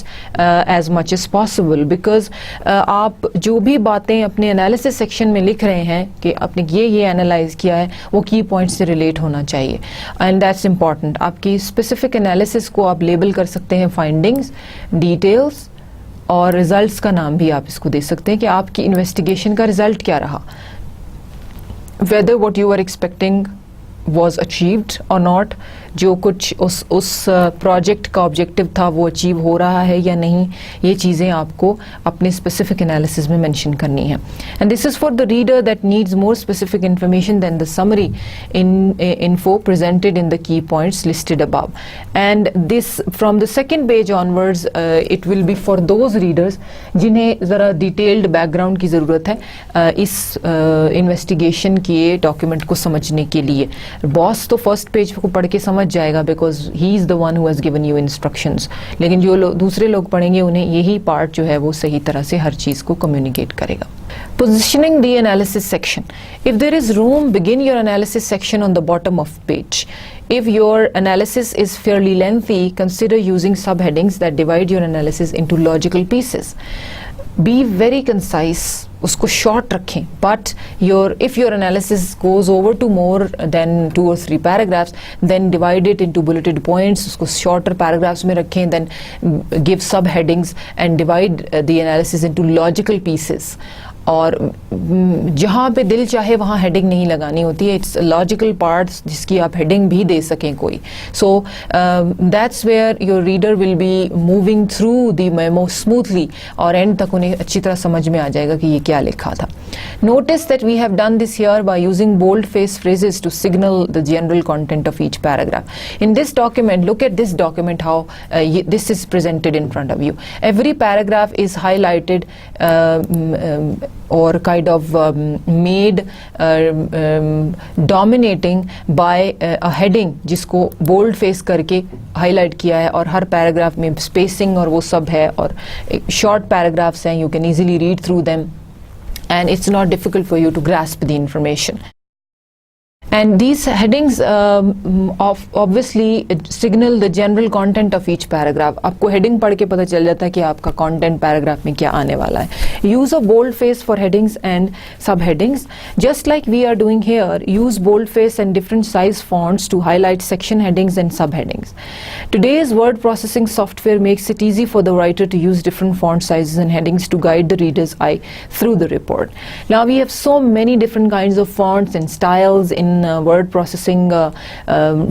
as much as possible, because आप जो भी बातें अपने analysis section में लिख रहे हैं कि आपने ये analyze किया है, वो key points से relate होना चाहिए, and that's important. आपकी specific analysis को आप label कर सकते हैं findings, details, और results का नाम भी आप इसको दे सकते हैं कि आपकी investigation का result क्या रहा, whether what you were expecting was achieved or not, जो कुछ उस प्रोजेक्ट का ऑब्जेक्टिव था वो अचीव हो रहा है या नहीं, ये चीज़ें आपको अपने स्पेसिफिक एनालिसिस में मेंशन करनी है. And this is for the reader that needs more specific information than the summary info presented in the key points listed above. And this from the second page onwards it will be for those readers जिन्हें ज़रा detailed background की ज़रूरत है इस investigation के document को समझने के लिए. बॉस तो फर्स्ट पेज को पढ़ के समझ जाएगा because he is the one who has given you instructions, लेकिन जो दूसरे लोग पढ़ेंगे उन्हें यही पार्ट जो है वो सही तरह से हर चीज़ को कम्युनिकेट करेगा. Positioning the analysis section. If there is room, begin your analysis section on the bottom of page. If your analysis is fairly lengthy, consider using subheadings that divide your analysis into logical pieces. Be very concise, उसको short रखें, but if your analysis goes over to more than 2 or 3 paragraphs, then divide it into bulleted points, उसको shorter paragraphs में रखें, then give subheadings and divide the analysis into logical pieces. और जहाँ पे दिल चाहे वहाँ हेडिंग नहीं लगानी होती है. इट्स लॉजिकल पार्ट्स जिसकी आप हेडिंग भी दे सकें कोई. So that's where your reader will be moving through the memo smoothly और एंड तक उन्हें अच्छी तरह समझ में आ जाएगा कि ये क्या लिखा था. Notice that we have done this here by using bold-face phrases to signal the general content of each paragraph. In this document, look at this document, how this is presented in front of you. Every paragraph is highlighted or kind of made dominating by a heading जिसको bold face करके highlight किया है, और हर paragraph में spacing और वो सब है, और short paragraphs हैं, you can easily read through them. And it's not difficult for you to grasp the information. And these headings obviously signal the general content of each paragraph. आपको heading पढ़ के पता चल जाता है कि आपका content paragraph में क्या आने वाला है. Use of boldface for headings and subheadings. Just like we are doing here, use boldface and different size fonts to highlight section headings and subheadings. Today's word processing software makes it easy for the writer to use different font sizes and headings to guide the reader's eye through the report. Now we have so many different kinds of fonts and styles in word processing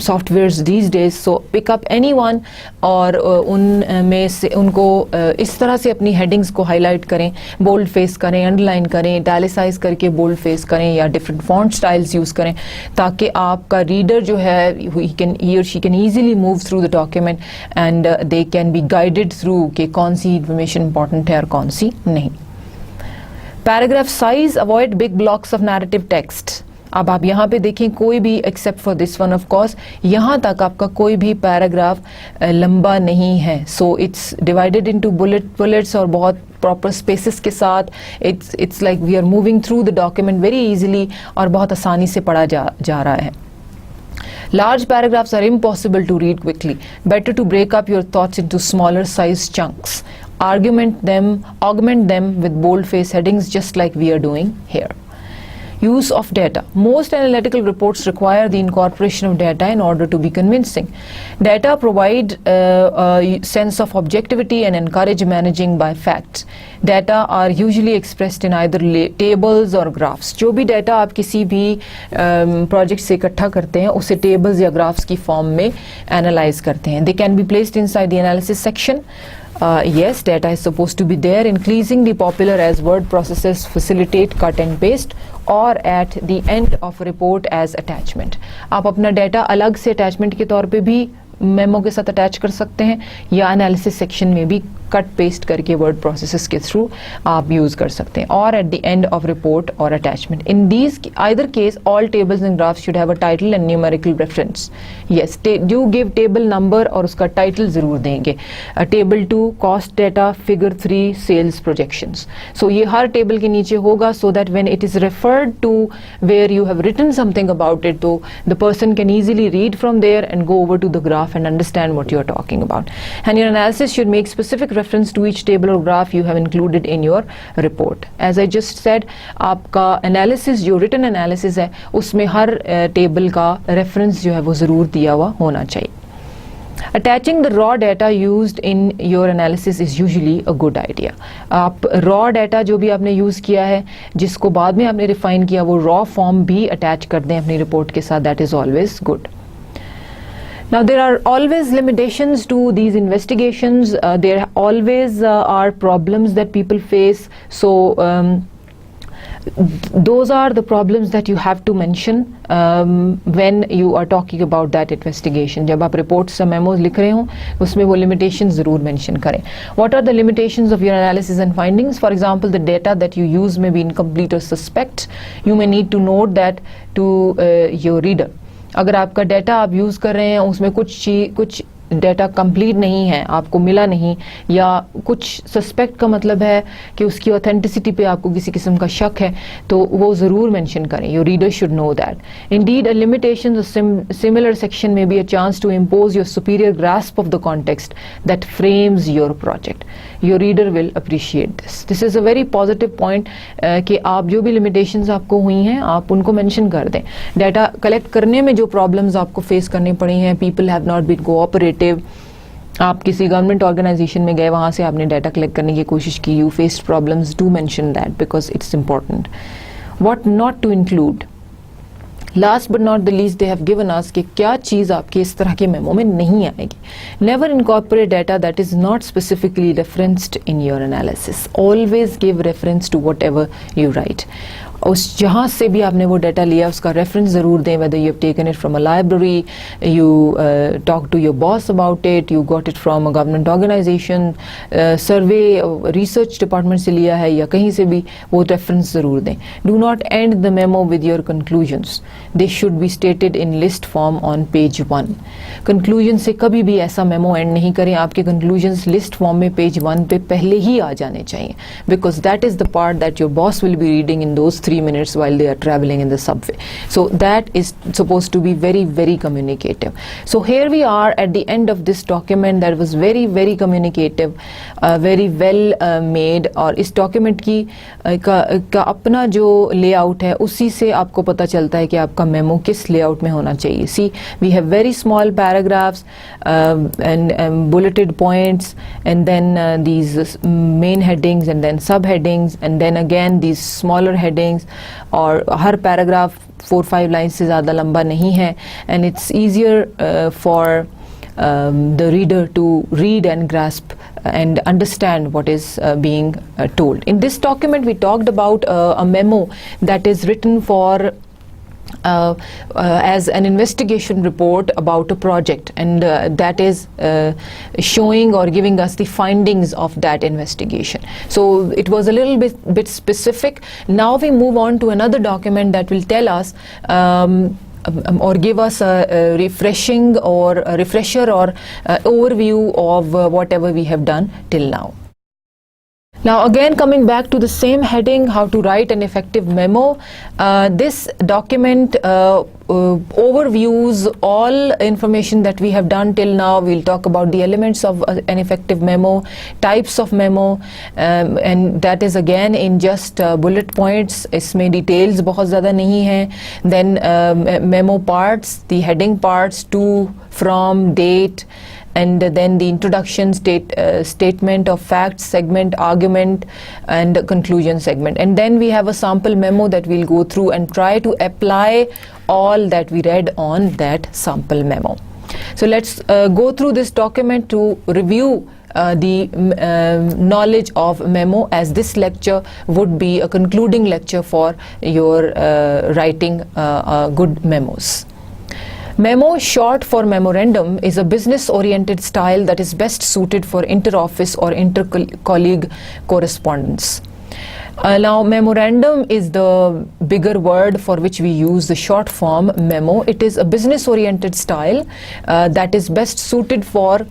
softwares these days. So pick up any one और उनमें से उनको इस तरह से अपनी headings को highlight करें, bold face करें, underline करें, italicize करके bold face करें, या different font styles use करें, ताकि आपका reader जो है he or she can easily move through the document and they can be guided through कि कौन सी information important है और कौन सी नहीं. Paragraph size, avoid big blocks of narrative text. अब आप यहाँ पे देखें, कोई भी except for this one of course, यहाँ तक आपका कोई भी पैराग्राफ लंबा नहीं है. So it's divided into bullets और बहुत प्रॉपर स्पेसेस के साथ. It's like we are moving through the document very easily और बहुत आसानी से पढ़ा जा रहा है. Large paragraphs are impossible to read quickly. Better to break up your thoughts into smaller size chunks. Augment them with boldface headings just like we are doing here. Use of data. Most analytical reports require the incorporation of data in order to be convincing. Data provide a sense of objectivity and encourage managing by facts. Data are usually expressed in either tables or graphs. जो भी data आप किसी भी project से इकट्ठा करते हैं उसे tables या graphs की form में analyze करते हैं. They can be placed inside the analysis section. Yes, data is supposed to be there, increasingly popular as word processors facilitate cut and paste, or at the end of a report as attachment. आप अपना data अलग से attachment के तौर पे भी memo के साथ अटैच कर सकते हैं, या एनालिसिस सेक्शन में भी कट पेस्ट करके वर्ड प्रोसेसेस के थ्रू आप यूज कर सकते हैं, और at the end of report or attachment. In these either case all tables and graphs should have a title and numerical reference. Yes, do give table number और उसका title जरूर देंगे. Table 2 cost data, figure 3 sales projections. So ये हर table के नीचे होगा, so that when it is referred to where you have written something about it, तो the person can easily read from there and go over to the graph and understand what you are talking about. And your analysis should make specific reference to each table or graph you have included in your report. As I just said, आपका analysis जो written analysis है उसमें हर table का reference जो है वो ज़रूर दिया हुआ होना चाहिए. Attaching the raw data used in your analysis is usually a good idea. आप raw data जो भी आपने use किया है, जिसको बाद में आपने refine किया, वो raw form भी attach कर दें अपनी report के साथ. That is always good. Now there are always limitations to these investigations. There always are problems that people face. So those are the problems that you have to mention when you are talking about that investigation. जब आप reports या memos लिख रहे हो उसमें वो limitations ज़रूर mention करें. What are the limitations of your analysis and findings? For example, the data that you use may be incomplete or suspect. You may need to note that to your reader. अगर आपका data आप use कर रहे हैं उसमें कुछ data complete नहीं है, आपको मिला नहीं, या कुछ सस्पेक्ट का मतलब है कि उसकी ऑथेंटिसिटी पे आपको किसी किस्म का शक है, तो वो ज़रूर मेंशन करें. Your reader should know that. Indeed a limitation similar section में be a chance to impose your superior grasp of the context that frames your project. Your reader will appreciate this. This is a very positive point कि आप जो भी limitations आपको हुई हैं आप उनको मेंशन कर दें. डाटा कलेक्ट करने में जो प्रॉब्लम्स आपको फेस करनी पड़ी हैं, people have not been cooperative, आप किसी गवर्नमेंट ऑर्गेनाइजेशन में गए, वहाँ से आपने डाटा कलेक्ट करने की कोशिश की, you faced problems, do mention that because it's important. What not to include, last but not the least they have given us कि क्या चीज़ आपके इस तरह के मेमो में नहीं आएगी. Never incorporate data that is not specifically referenced in your analysis. Always give reference to whatever you write. उस जहाँ से भी आपने वो डाटा लिया उसका रेफरेंस ज़रूर दें, whether you have taken it from a library, you talk to your boss about it, you got it from a government organization, survey research department से लिया है या कहीं से भी, वो रेफरेंस ज़रूर दें. Do not and the memo with your conclusions, they should be stated in list form on page 1. Conclusion से कभी भी ऐसा मेमो एंड नहीं करें. आपके कंक्लूजन्स लिस्ट फॉर्म में पेज 1 पे पहले ही आ जाने चाहिए, because that is the part that your boss will be reading in those 3 minutes while they are traveling in the subway. So that is supposed to be very, very communicative. So here we are at the end of this document that was very, very communicative, very well made. और इस document की का अपना जो layout है उसी से आपको पता चलता है कि आपका memo किस layout में होना चाहिए. See, we have very small paragraphs and bulleted points, and then these main headings, and then subheadings, and then again these smaller headings. और हर पैराग्राफ 4-5 लाइन से ज़्यादा लंबा नहीं है, and it's easier for the reader to read and grasp and understand what is being told. In this document we talked about a memo that is written for as an investigation report about a project, and that is showing or giving us the findings of that investigation. So it was a little bit specific. Now we move on to another document that will tell us or give us a refreshing or a refresher or overview of whatever we have done till now. Now again, coming back to the same heading, how to write an effective memo. This document overviews all information that we have done till now. We'll talk about the elements of an effective memo, types of memo, and that is again in just bullet points. इसमें details बहुत ज़्यादा नहीं हैं. Then memo parts, the heading parts, to, from, date, and then the introduction, statement of facts segment, argument, and conclusion segment. And then we have a sample memo that we'll go through and try to apply all that we read on that sample memo. So let's go through this document to review the knowledge of memo, as this lecture would be a concluding lecture for your writing good memos. Memo, short for memorandum, is a business-oriented style that is best suited for inter-office or inter-colleague correspondence. Now, memorandum is the bigger word for which we use the short form memo. It is a business-oriented style that is best suited for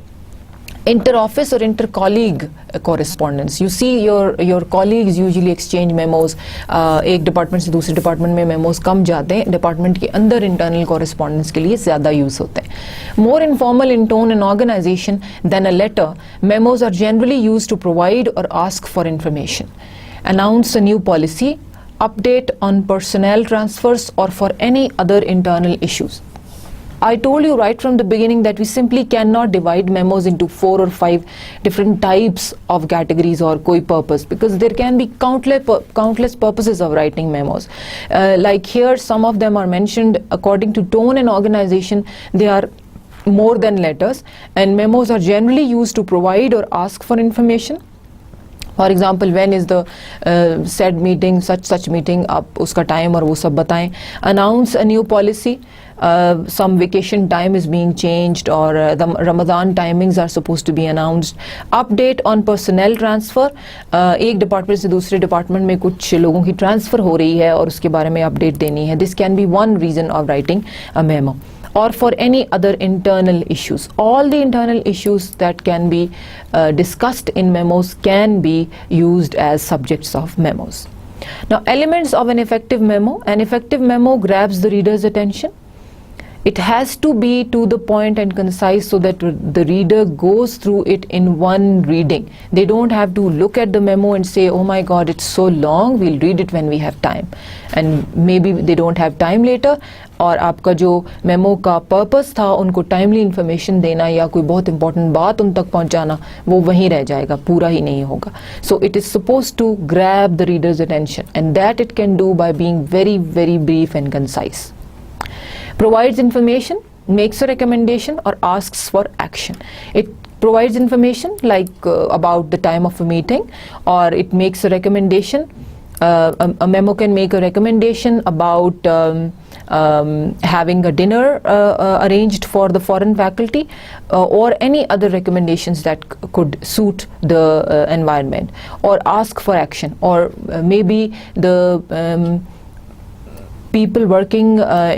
inter-office or inter-colleague correspondence. You see, your colleagues usually exchange memos. एक department से दूसरे department में memos कम जाते हैं, department के अंदर internal correspondence के लिए ज़्यादा यूज़ होते हैं. More informal in tone and organization than a letter, memos are generally used to provide or ask for information, announce a new policy, update on personnel transfers, or for any other internal issues. I told you right from the beginning that we simply cannot divide memos into 4 or 5 different types of categories or koi purpose, because there can be countless purposes of writing memos. Like here, some of them are mentioned according to tone and organization. They are more than letters, and memos are generally used to provide or ask for information. For example, when is the said meeting, such meeting, आप उसका time और वो सब बताएं. Announce a new policy. Some vacation time is being changed, or the Ramadan timings are supposed to be announced. Update on personnel transfer. एक department से दूसरे department में कुछ लोगों की transfer हो रही है और उसके बारे में update देनी है. This can be one reason of writing a memo. Or for any other internal issues. All the internal issues that can be discussed in memos can be used as subjects of memos. Now, elements of an effective memo. An effective memo grabs the reader's attention. It has to be to the point and concise so that the reader goes through it in one reading. They don't have to look at the memo and say, oh my god, it's so long, we'll read it when we have time. And maybe they don't have time later, और आपका जो memo का purpose था उनको timely information देना या कोई बहुत इंपॉर्टेंट बात उन तक पहुंचाना, वो वहीं रह जाएगा, पूरा ही नहीं होगा. So it is supposed to grab the readers attention and that it can do by being very very brief and concise. Provides information, makes a recommendation, or asks for action. It provides information like about the time of a meeting, or it makes a recommendation. A memo can make a recommendation about having a dinner arranged for the foreign faculty, or any other recommendations that could suit the environment, or ask for action, or maybe the people working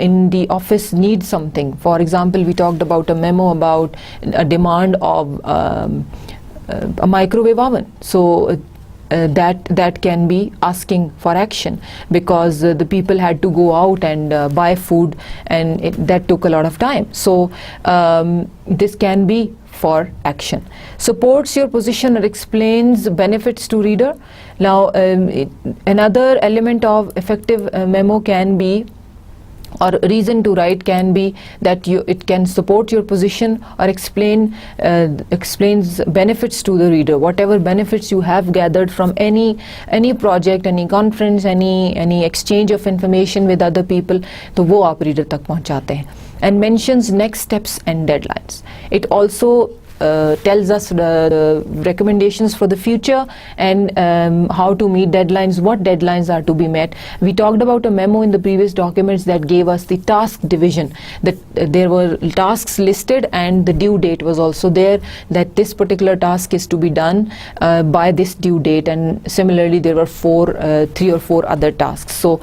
in the office need something. For example, we talked about a memo about a demand of a microwave oven. So that can be asking for action, because the people had to go out and buy food, and that took a lot of time. So this can be for action. Supports your position or explains benefits to reader. Now another element of effective memo can be, or reason to write can be, that it can support your position or explains benefits to the reader. Whatever benefits you have gathered from any project, any conference, any exchange of information with other people, तो वो आप reader तक पहुंचाते हैं. And mentions next steps and deadlines. It also tells us the recommendations for the future and how to meet deadlines, what deadlines are to be met. We talked about a memo in the previous documents that gave us the task division, that there were tasks listed and the due date was also there, that this particular task is to be done by this due date, and similarly there were 3 or 4 other tasks. So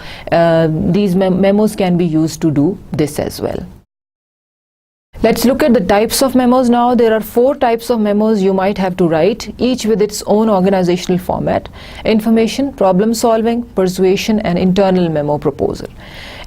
these memos can be used to do this as well. Let's look at the types of memos now. There are 4 types of memos you might have to write, each with its own organizational format: information, problem solving, persuasion, and internal memo proposal.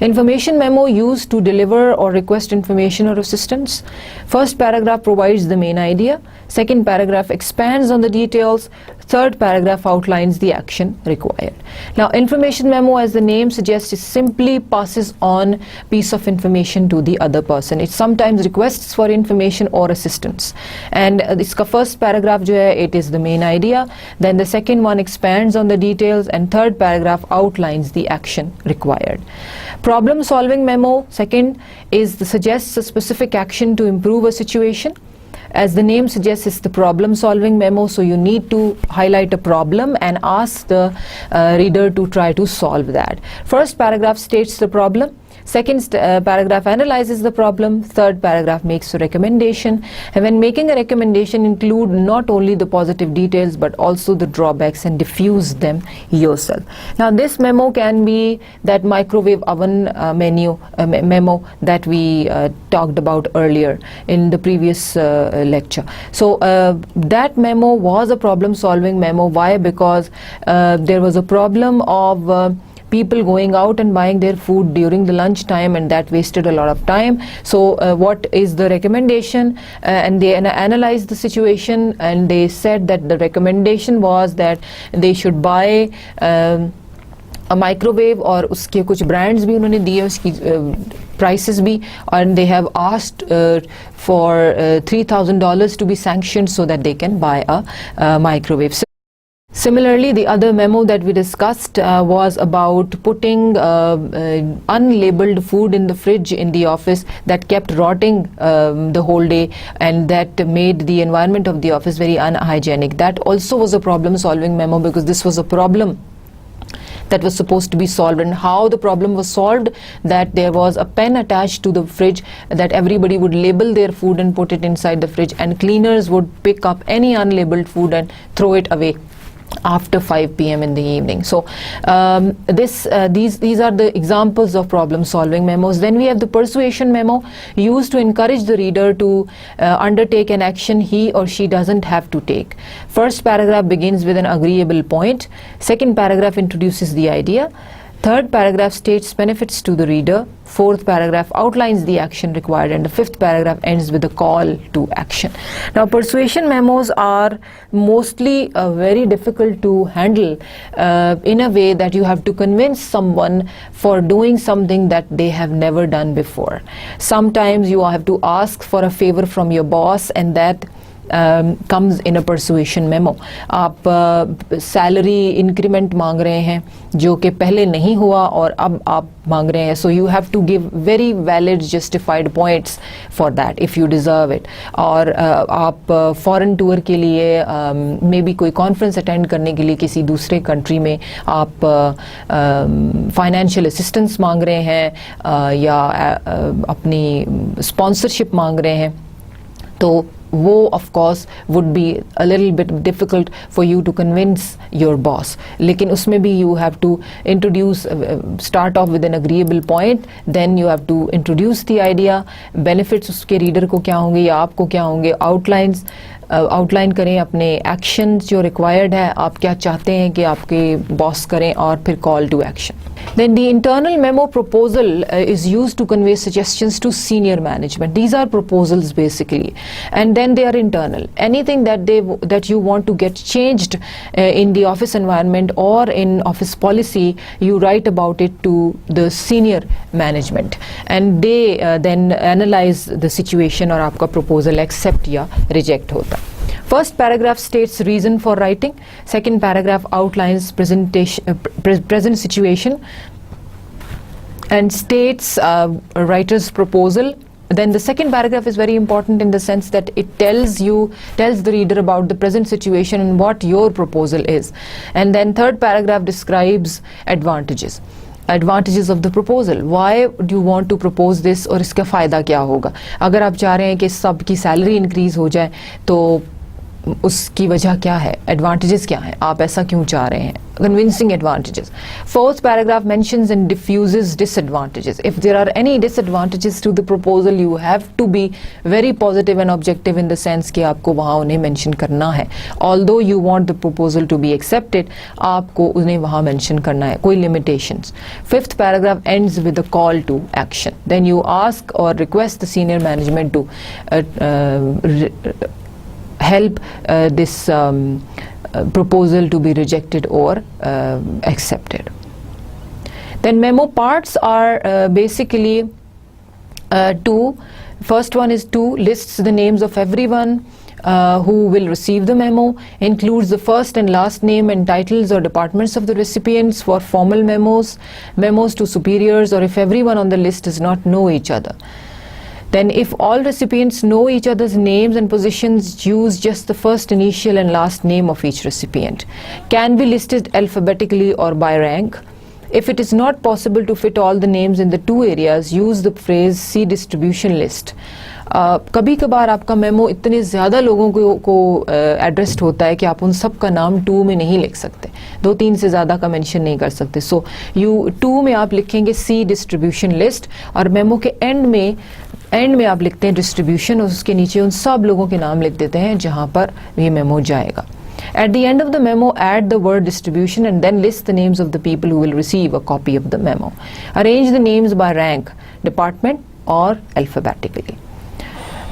Information memo used to deliver or request information or assistance. First paragraph provides the main idea. Second paragraph expands on the details. Third paragraph outlines the action required. Now, information memo, as the name suggests, is simply passes on piece of information to the other person. It sometimes requests for information or assistance. And iska first paragraph jo hai, it is the main idea. Then the second one expands on the details, and third paragraph outlines the action required. Problem solving memo, second, suggests a specific action to improve a situation. As the name suggests, it's the problem solving memo, so you need to highlight a problem and ask the reader to try to solve that. First paragraph states the problem. Second paragraph analyzes the problem. Third paragraph makes a recommendation. And when making a recommendation, include not only the positive details but also the drawbacks and diffuse them yourself. Now, this memo can be that microwave oven memo that we talked about earlier in the previous lecture. So that memo was a problem solving memo. Why? Because there was a problem of people going out and buying their food during the lunch time, and that wasted a lot of time. So what is the recommendation? And they analyzed the situation, and they said that the recommendation was that they should buy a microwave, और उसके कुछ brands भी उन्होंने दिए, उसकी prices भी, and they have asked for $3,000 to be sanctioned so that they can buy a microwave. Similarly, the other memo that we discussed was about putting unlabeled food in the fridge in the office that kept rotting the whole day, and that made the environment of the office very unhygienic. That also was a problem solving memo, because this was a problem that was supposed to be solved. And how the problem was solved, that there was a pen attached to the fridge that everybody would label their food and put it inside the fridge, and cleaners would pick up any unlabeled food and throw it away after 5 p.m. in the evening. So these are the examples of problem solving memos. Then we have the persuasion memo, used to encourage the reader to undertake an action he or she doesn't have to take. First paragraph begins with an agreeable point. Second paragraph introduces the idea. Third paragraph states benefits to the reader. Fourth paragraph outlines the action required, and the fifth paragraph ends with a call to action. Now, persuasion memos are mostly very difficult to handle in a way that you have to convince someone for doing something that they have never done before. Sometimes you have to ask for a favor from your boss, and that comes in a persuasion memo. आप salary increment मांग रहे हैं जो कि पहले नहीं हुआ और अब आप मांग रहे हैं, so you have to give very valid justified points for that if you deserve it. और आप फॉरेन टूर के लिए मे बी कोई कॉन्फ्रेंस अटेंड करने के लिए किसी दूसरे कंट्री में आप फाइनेंशियल असिस्टेंस मांग रहे हैं या अपनी स्पॉन्सरशिप मांग रहे हैं, तो वो of course would be a little bit difficult for you to convince your boss. लेकिन उसमें भी you have to introduce, start off with an agreeable point, then you have to introduce the idea, benefits उसके reader को क्या होंगे या आपको क्या होंगे, outlines आउटलाइन करें अपने एक्शंस जो रिक्वायर्ड है, आप क्या चाहते हैं कि आपके बॉस करें, और फिर call to action. Then the internal memo proposal is used to convey suggestions to senior management. These are proposals basically, and then they are internal. Anything that you want to get changed in the office environment or in office policy, you write about it to the senior management, and they then analyze the situation और आपका proposal accept या reject होता. First paragraph states reason for writing. Second paragraph outlines present situation and states a writer's proposal. Then the second paragraph is very important in the sense that it tells the reader about the present situation and what your proposal is. And then third paragraph describes advantages of the proposal. Why do you want to propose this और इसका फ़ायदा क्या होगा? अगर आप चाह रहे हैं कि सबकी सैलरी इंक्रीज़ हो जाए, तो उसकी वजह क्या है, एडवांटेजेस क्या हैं, आप ऐसा क्यों चाह रहे हैं, convincing advantages. Fourth paragraph mentions and diffuses disadvantages. If there are any disadvantages to the proposal, you have to be very positive and objective in the sense कि आपको वहाँ उन्हें mention करना है. Although you want the proposal to be accepted, आपको उन्हें वहाँ mention करना है, कोई limitations. Fifth paragraph ends with a call to action. Then you ask or request the senior management to help this proposal to be rejected or accepted. Then memo parts are basically two. First one is two, lists the names of everyone who will receive the memo, includes the first and last name and titles or departments of the recipients for formal memos to superiors, or if everyone on the list does not know each other. Then if all recipients know each other's names and positions, use just the first initial and last name of each recipient. Can be listed alphabetically or by rank. If it is not possible to fit all the names in the two areas, use the phrase see distribution list. कभी कभार आपका memo इतने ज़्यादा लोगों को addressed होता है कि आप उन सब का नाम 2 में नहीं लिख सकते, 2-3 से ज़्यादा का मेंशन नहीं कर सकते. सो 2 में आप लिखेंगे सी डिस्ट्रीब्यूशन लिस्ट, और मेमो के एंड में आप लिखते हैं डिस्ट्रीब्यूशन, और उसके नीचे उन सब लोगों के नाम लिख देते हैं जहाँ पर ये मेमो जाएगा. At the end of the memo, add the word distribution and then list the names of the people who will receive a copy of the memo. Arrange the names by rank, department, or alphabetically.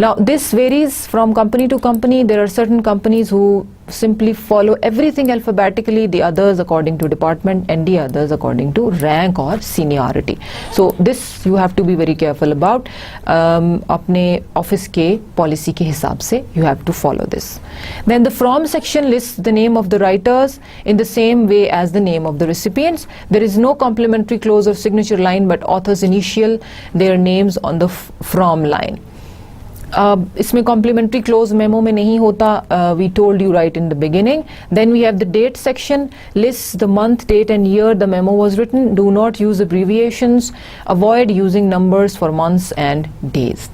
Now, this varies from company to company. There are certain companies who simply follow everything alphabetically, the others according to department, and the others according to rank or seniority. So this you have to be very careful about. अपने office के policy के हिसाब से you have to follow this. Then the from section lists the name of the writers in the same way as the name of the recipients. There is no complementary clause or signature line, but authors initial their names on the from line. इसमें complimentary close memo में नहीं होता. We told you right in the beginning. Then we have the date section, list the month, date and year the memo was written. Do not use abbreviations. Avoid using numbers for months and days.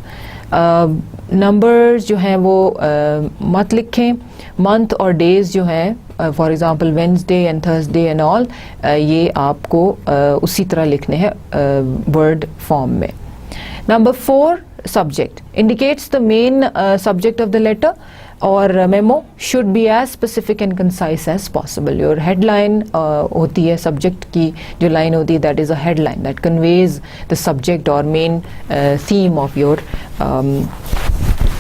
Numbers जो हैं वो मत लिखें. Month और days जो हैं, for example Wednesday and Thursday and all, ये आपको उसी तरह लिखने हैं वर्ड फॉर्म में. Number 4, subject indicates the main subject of the letter. or memo should be as specific and concise as possible. Your headline होती है subject की जो line होती है, that is a headline that conveys the subject or main theme of your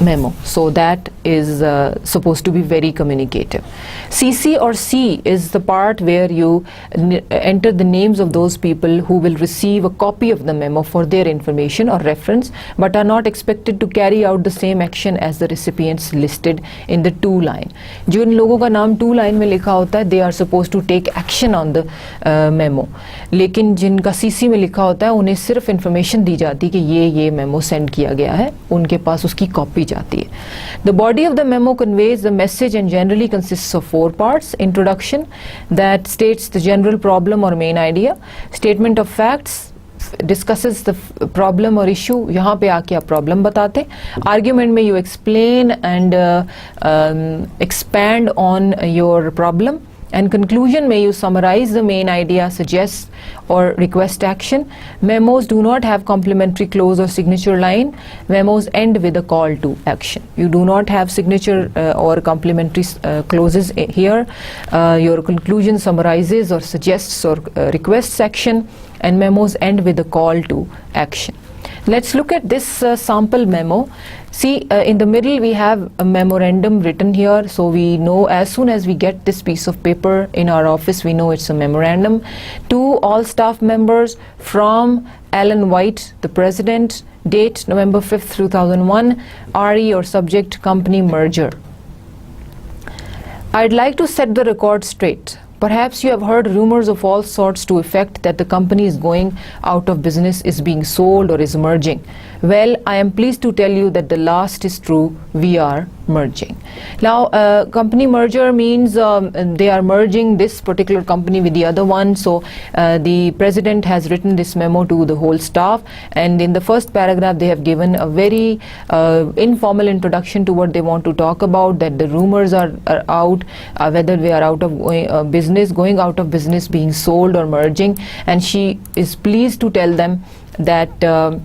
memo. So that is supposed to be very communicative. CC or C is the part where you enter the names of those people who will receive a copy of the memo for their information or reference, but are not expected to carry out the same action as the recipients listed in the 2 line. जिन लोगों का नाम 2 line में लिखा होता है, they are supposed to take action on the memo. लेकिन जिनका CC में लिखा होता है, उन्हें सिर्फ information दी जाती है कि ये memo send किया गया है, उनके पास उसकी copy जाती है. The body of the memo conveys the message and generally consists of 4 parts. Introduction, that states the general problem or main idea. Statement of facts, discusses the problem or issue. यहाँ पे आके आप problem बताते. Argument में you explain and expand on your problem. And conclusion may you summarize the main idea, suggest or request action. Memos do not have complementary clause or signature line. Memos end with a call to action. You do not have signature or complementary clauses here. Your conclusion summarizes or suggests or requests action, and memos end with a call to action. Let's look at this sample memo. See, in the middle we have a memorandum written here, so we know as soon as we get this piece of paper in our office, we know it's a memorandum. To all staff members from Alan White, the president, date November 5th, 2001, RE or subject company merger. I'd like to set the record straight. Perhaps you have heard rumors of all sorts to effect that the company is going out of business, is being sold, or is merging. Well, I am pleased to tell you that the last is true. We are merging. Now, company merger means they are merging this particular company with the other one. So the president has written this memo to the whole staff, and in the first paragraph they have given a very informal introduction to what they want to talk about, that the rumors are out, whether we are out of business, going out of business, being sold or merging, and she is pleased to tell them that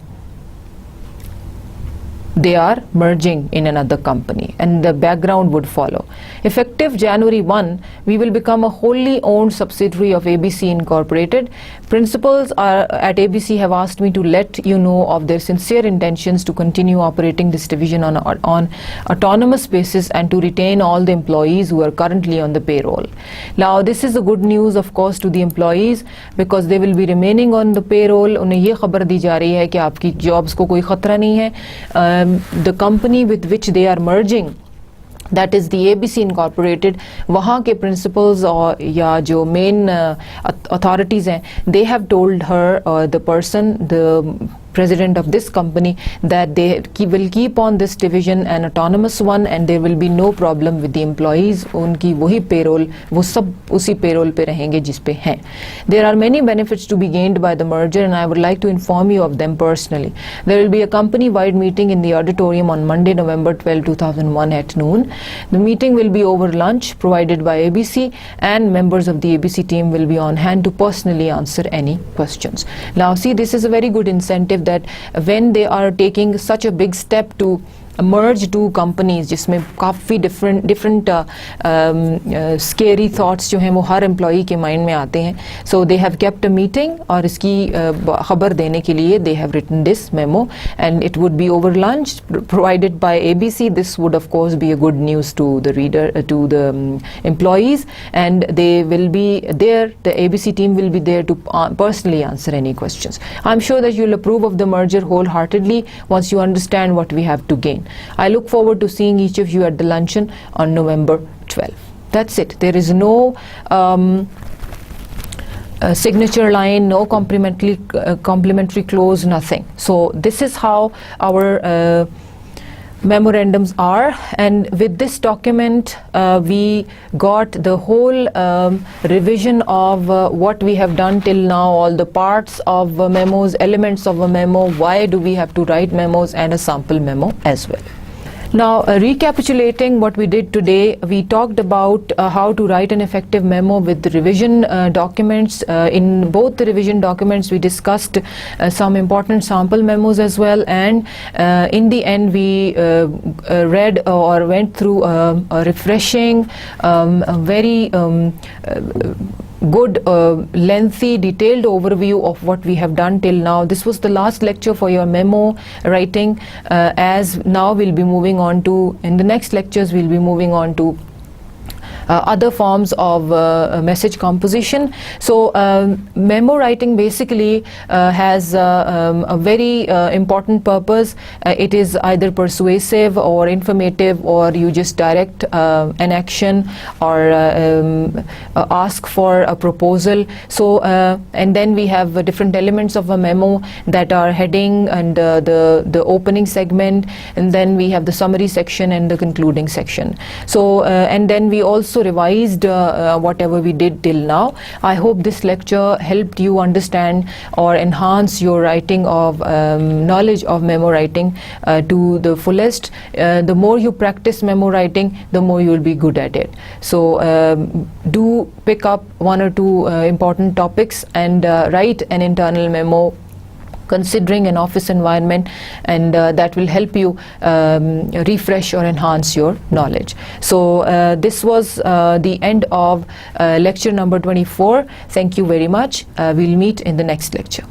they are merging in another company, and the background would follow. Effective January 1, we will become a wholly owned subsidiary of ABC Incorporated. Principals at ABC have asked me to let you know of their sincere intentions to continue operating this division on autonomous basis and to retain all the employees who are currently on the payroll. Now, this is the good news, of course, to the employees, because they will be remaining on the payroll. उन्हें ये खबर दी जा रही है कि आपकी jobs को कोई खतरा नहीं है. The company with which they are merging, that is the ABC Incorporated, वहाँ के principals और या जो main authorities हैं, they have told her, the person, the president of this company, that they will keep on this division an autonomous one, and there will be no problem with the employees. उनकी वही payroll, वो सब उसी payroll पे रहेंगे जिस पे हैं. There are many benefits to be gained by the merger, and I would like to inform you of them personally. There will be a company-wide meeting in the auditorium on Monday, November 12, 2001 at noon. The meeting will be over lunch provided by ABC, and members of the ABC team will be on hand to personally answer any questions. Now, see, this is a very good incentive that when they are taking such a big step to merge 2 companies, जिसमें काफ़ी different scary thoughts जो हैं वो हर employee के mind में आते हैं. So they have kept a meeting, और इसकी खबर देने के लिए they have written this memo, and it would be over lunch provided by ABC. This would of course be a good news to the reader, to the employees, and they will be there, the ABC team will be there to personally answer any questions. I'm sure that you'll approve of the merger wholeheartedly once you understand what we have to gain. I look forward to seeing each of you at the luncheon on November 12. That's it. There is no signature line, no complementary clause, nothing. So this is how our memorandums are, and with this document we got the whole revision of what we have done till now, all the parts of memos, elements of a memo, why do we have to write memos, and a sample memo as well. Now, recapitulating what we did today, we talked about how to write an effective memo with the revision documents. In both the revision documents, we discussed some important sample memos as well, and in the end, we read or went through a refreshing, a very good, lengthy, detailed overview of what we have done till now. This was the last lecture for your memo writing, as now we'll be moving on to, in the next lectures, we'll be moving on to other forms of message composition. So memo writing basically has a very important purpose. It is either persuasive or informative, or you just direct an action or ask for a proposal. So and then we have different elements of a memo that are heading and the opening segment, and then we have the summary section and the concluding section. So and then we also revised whatever we did till now. I hope this lecture helped you understand or enhance your writing of knowledge of memo writing to the fullest. The more you practice memo writing, the more you will be good at it. So do pick up one or two important topics and write an internal memo considering an office environment, and that will help you refresh or enhance your knowledge. So this was the end of lecture number 24. Thank you very much. We'll meet in the next lecture.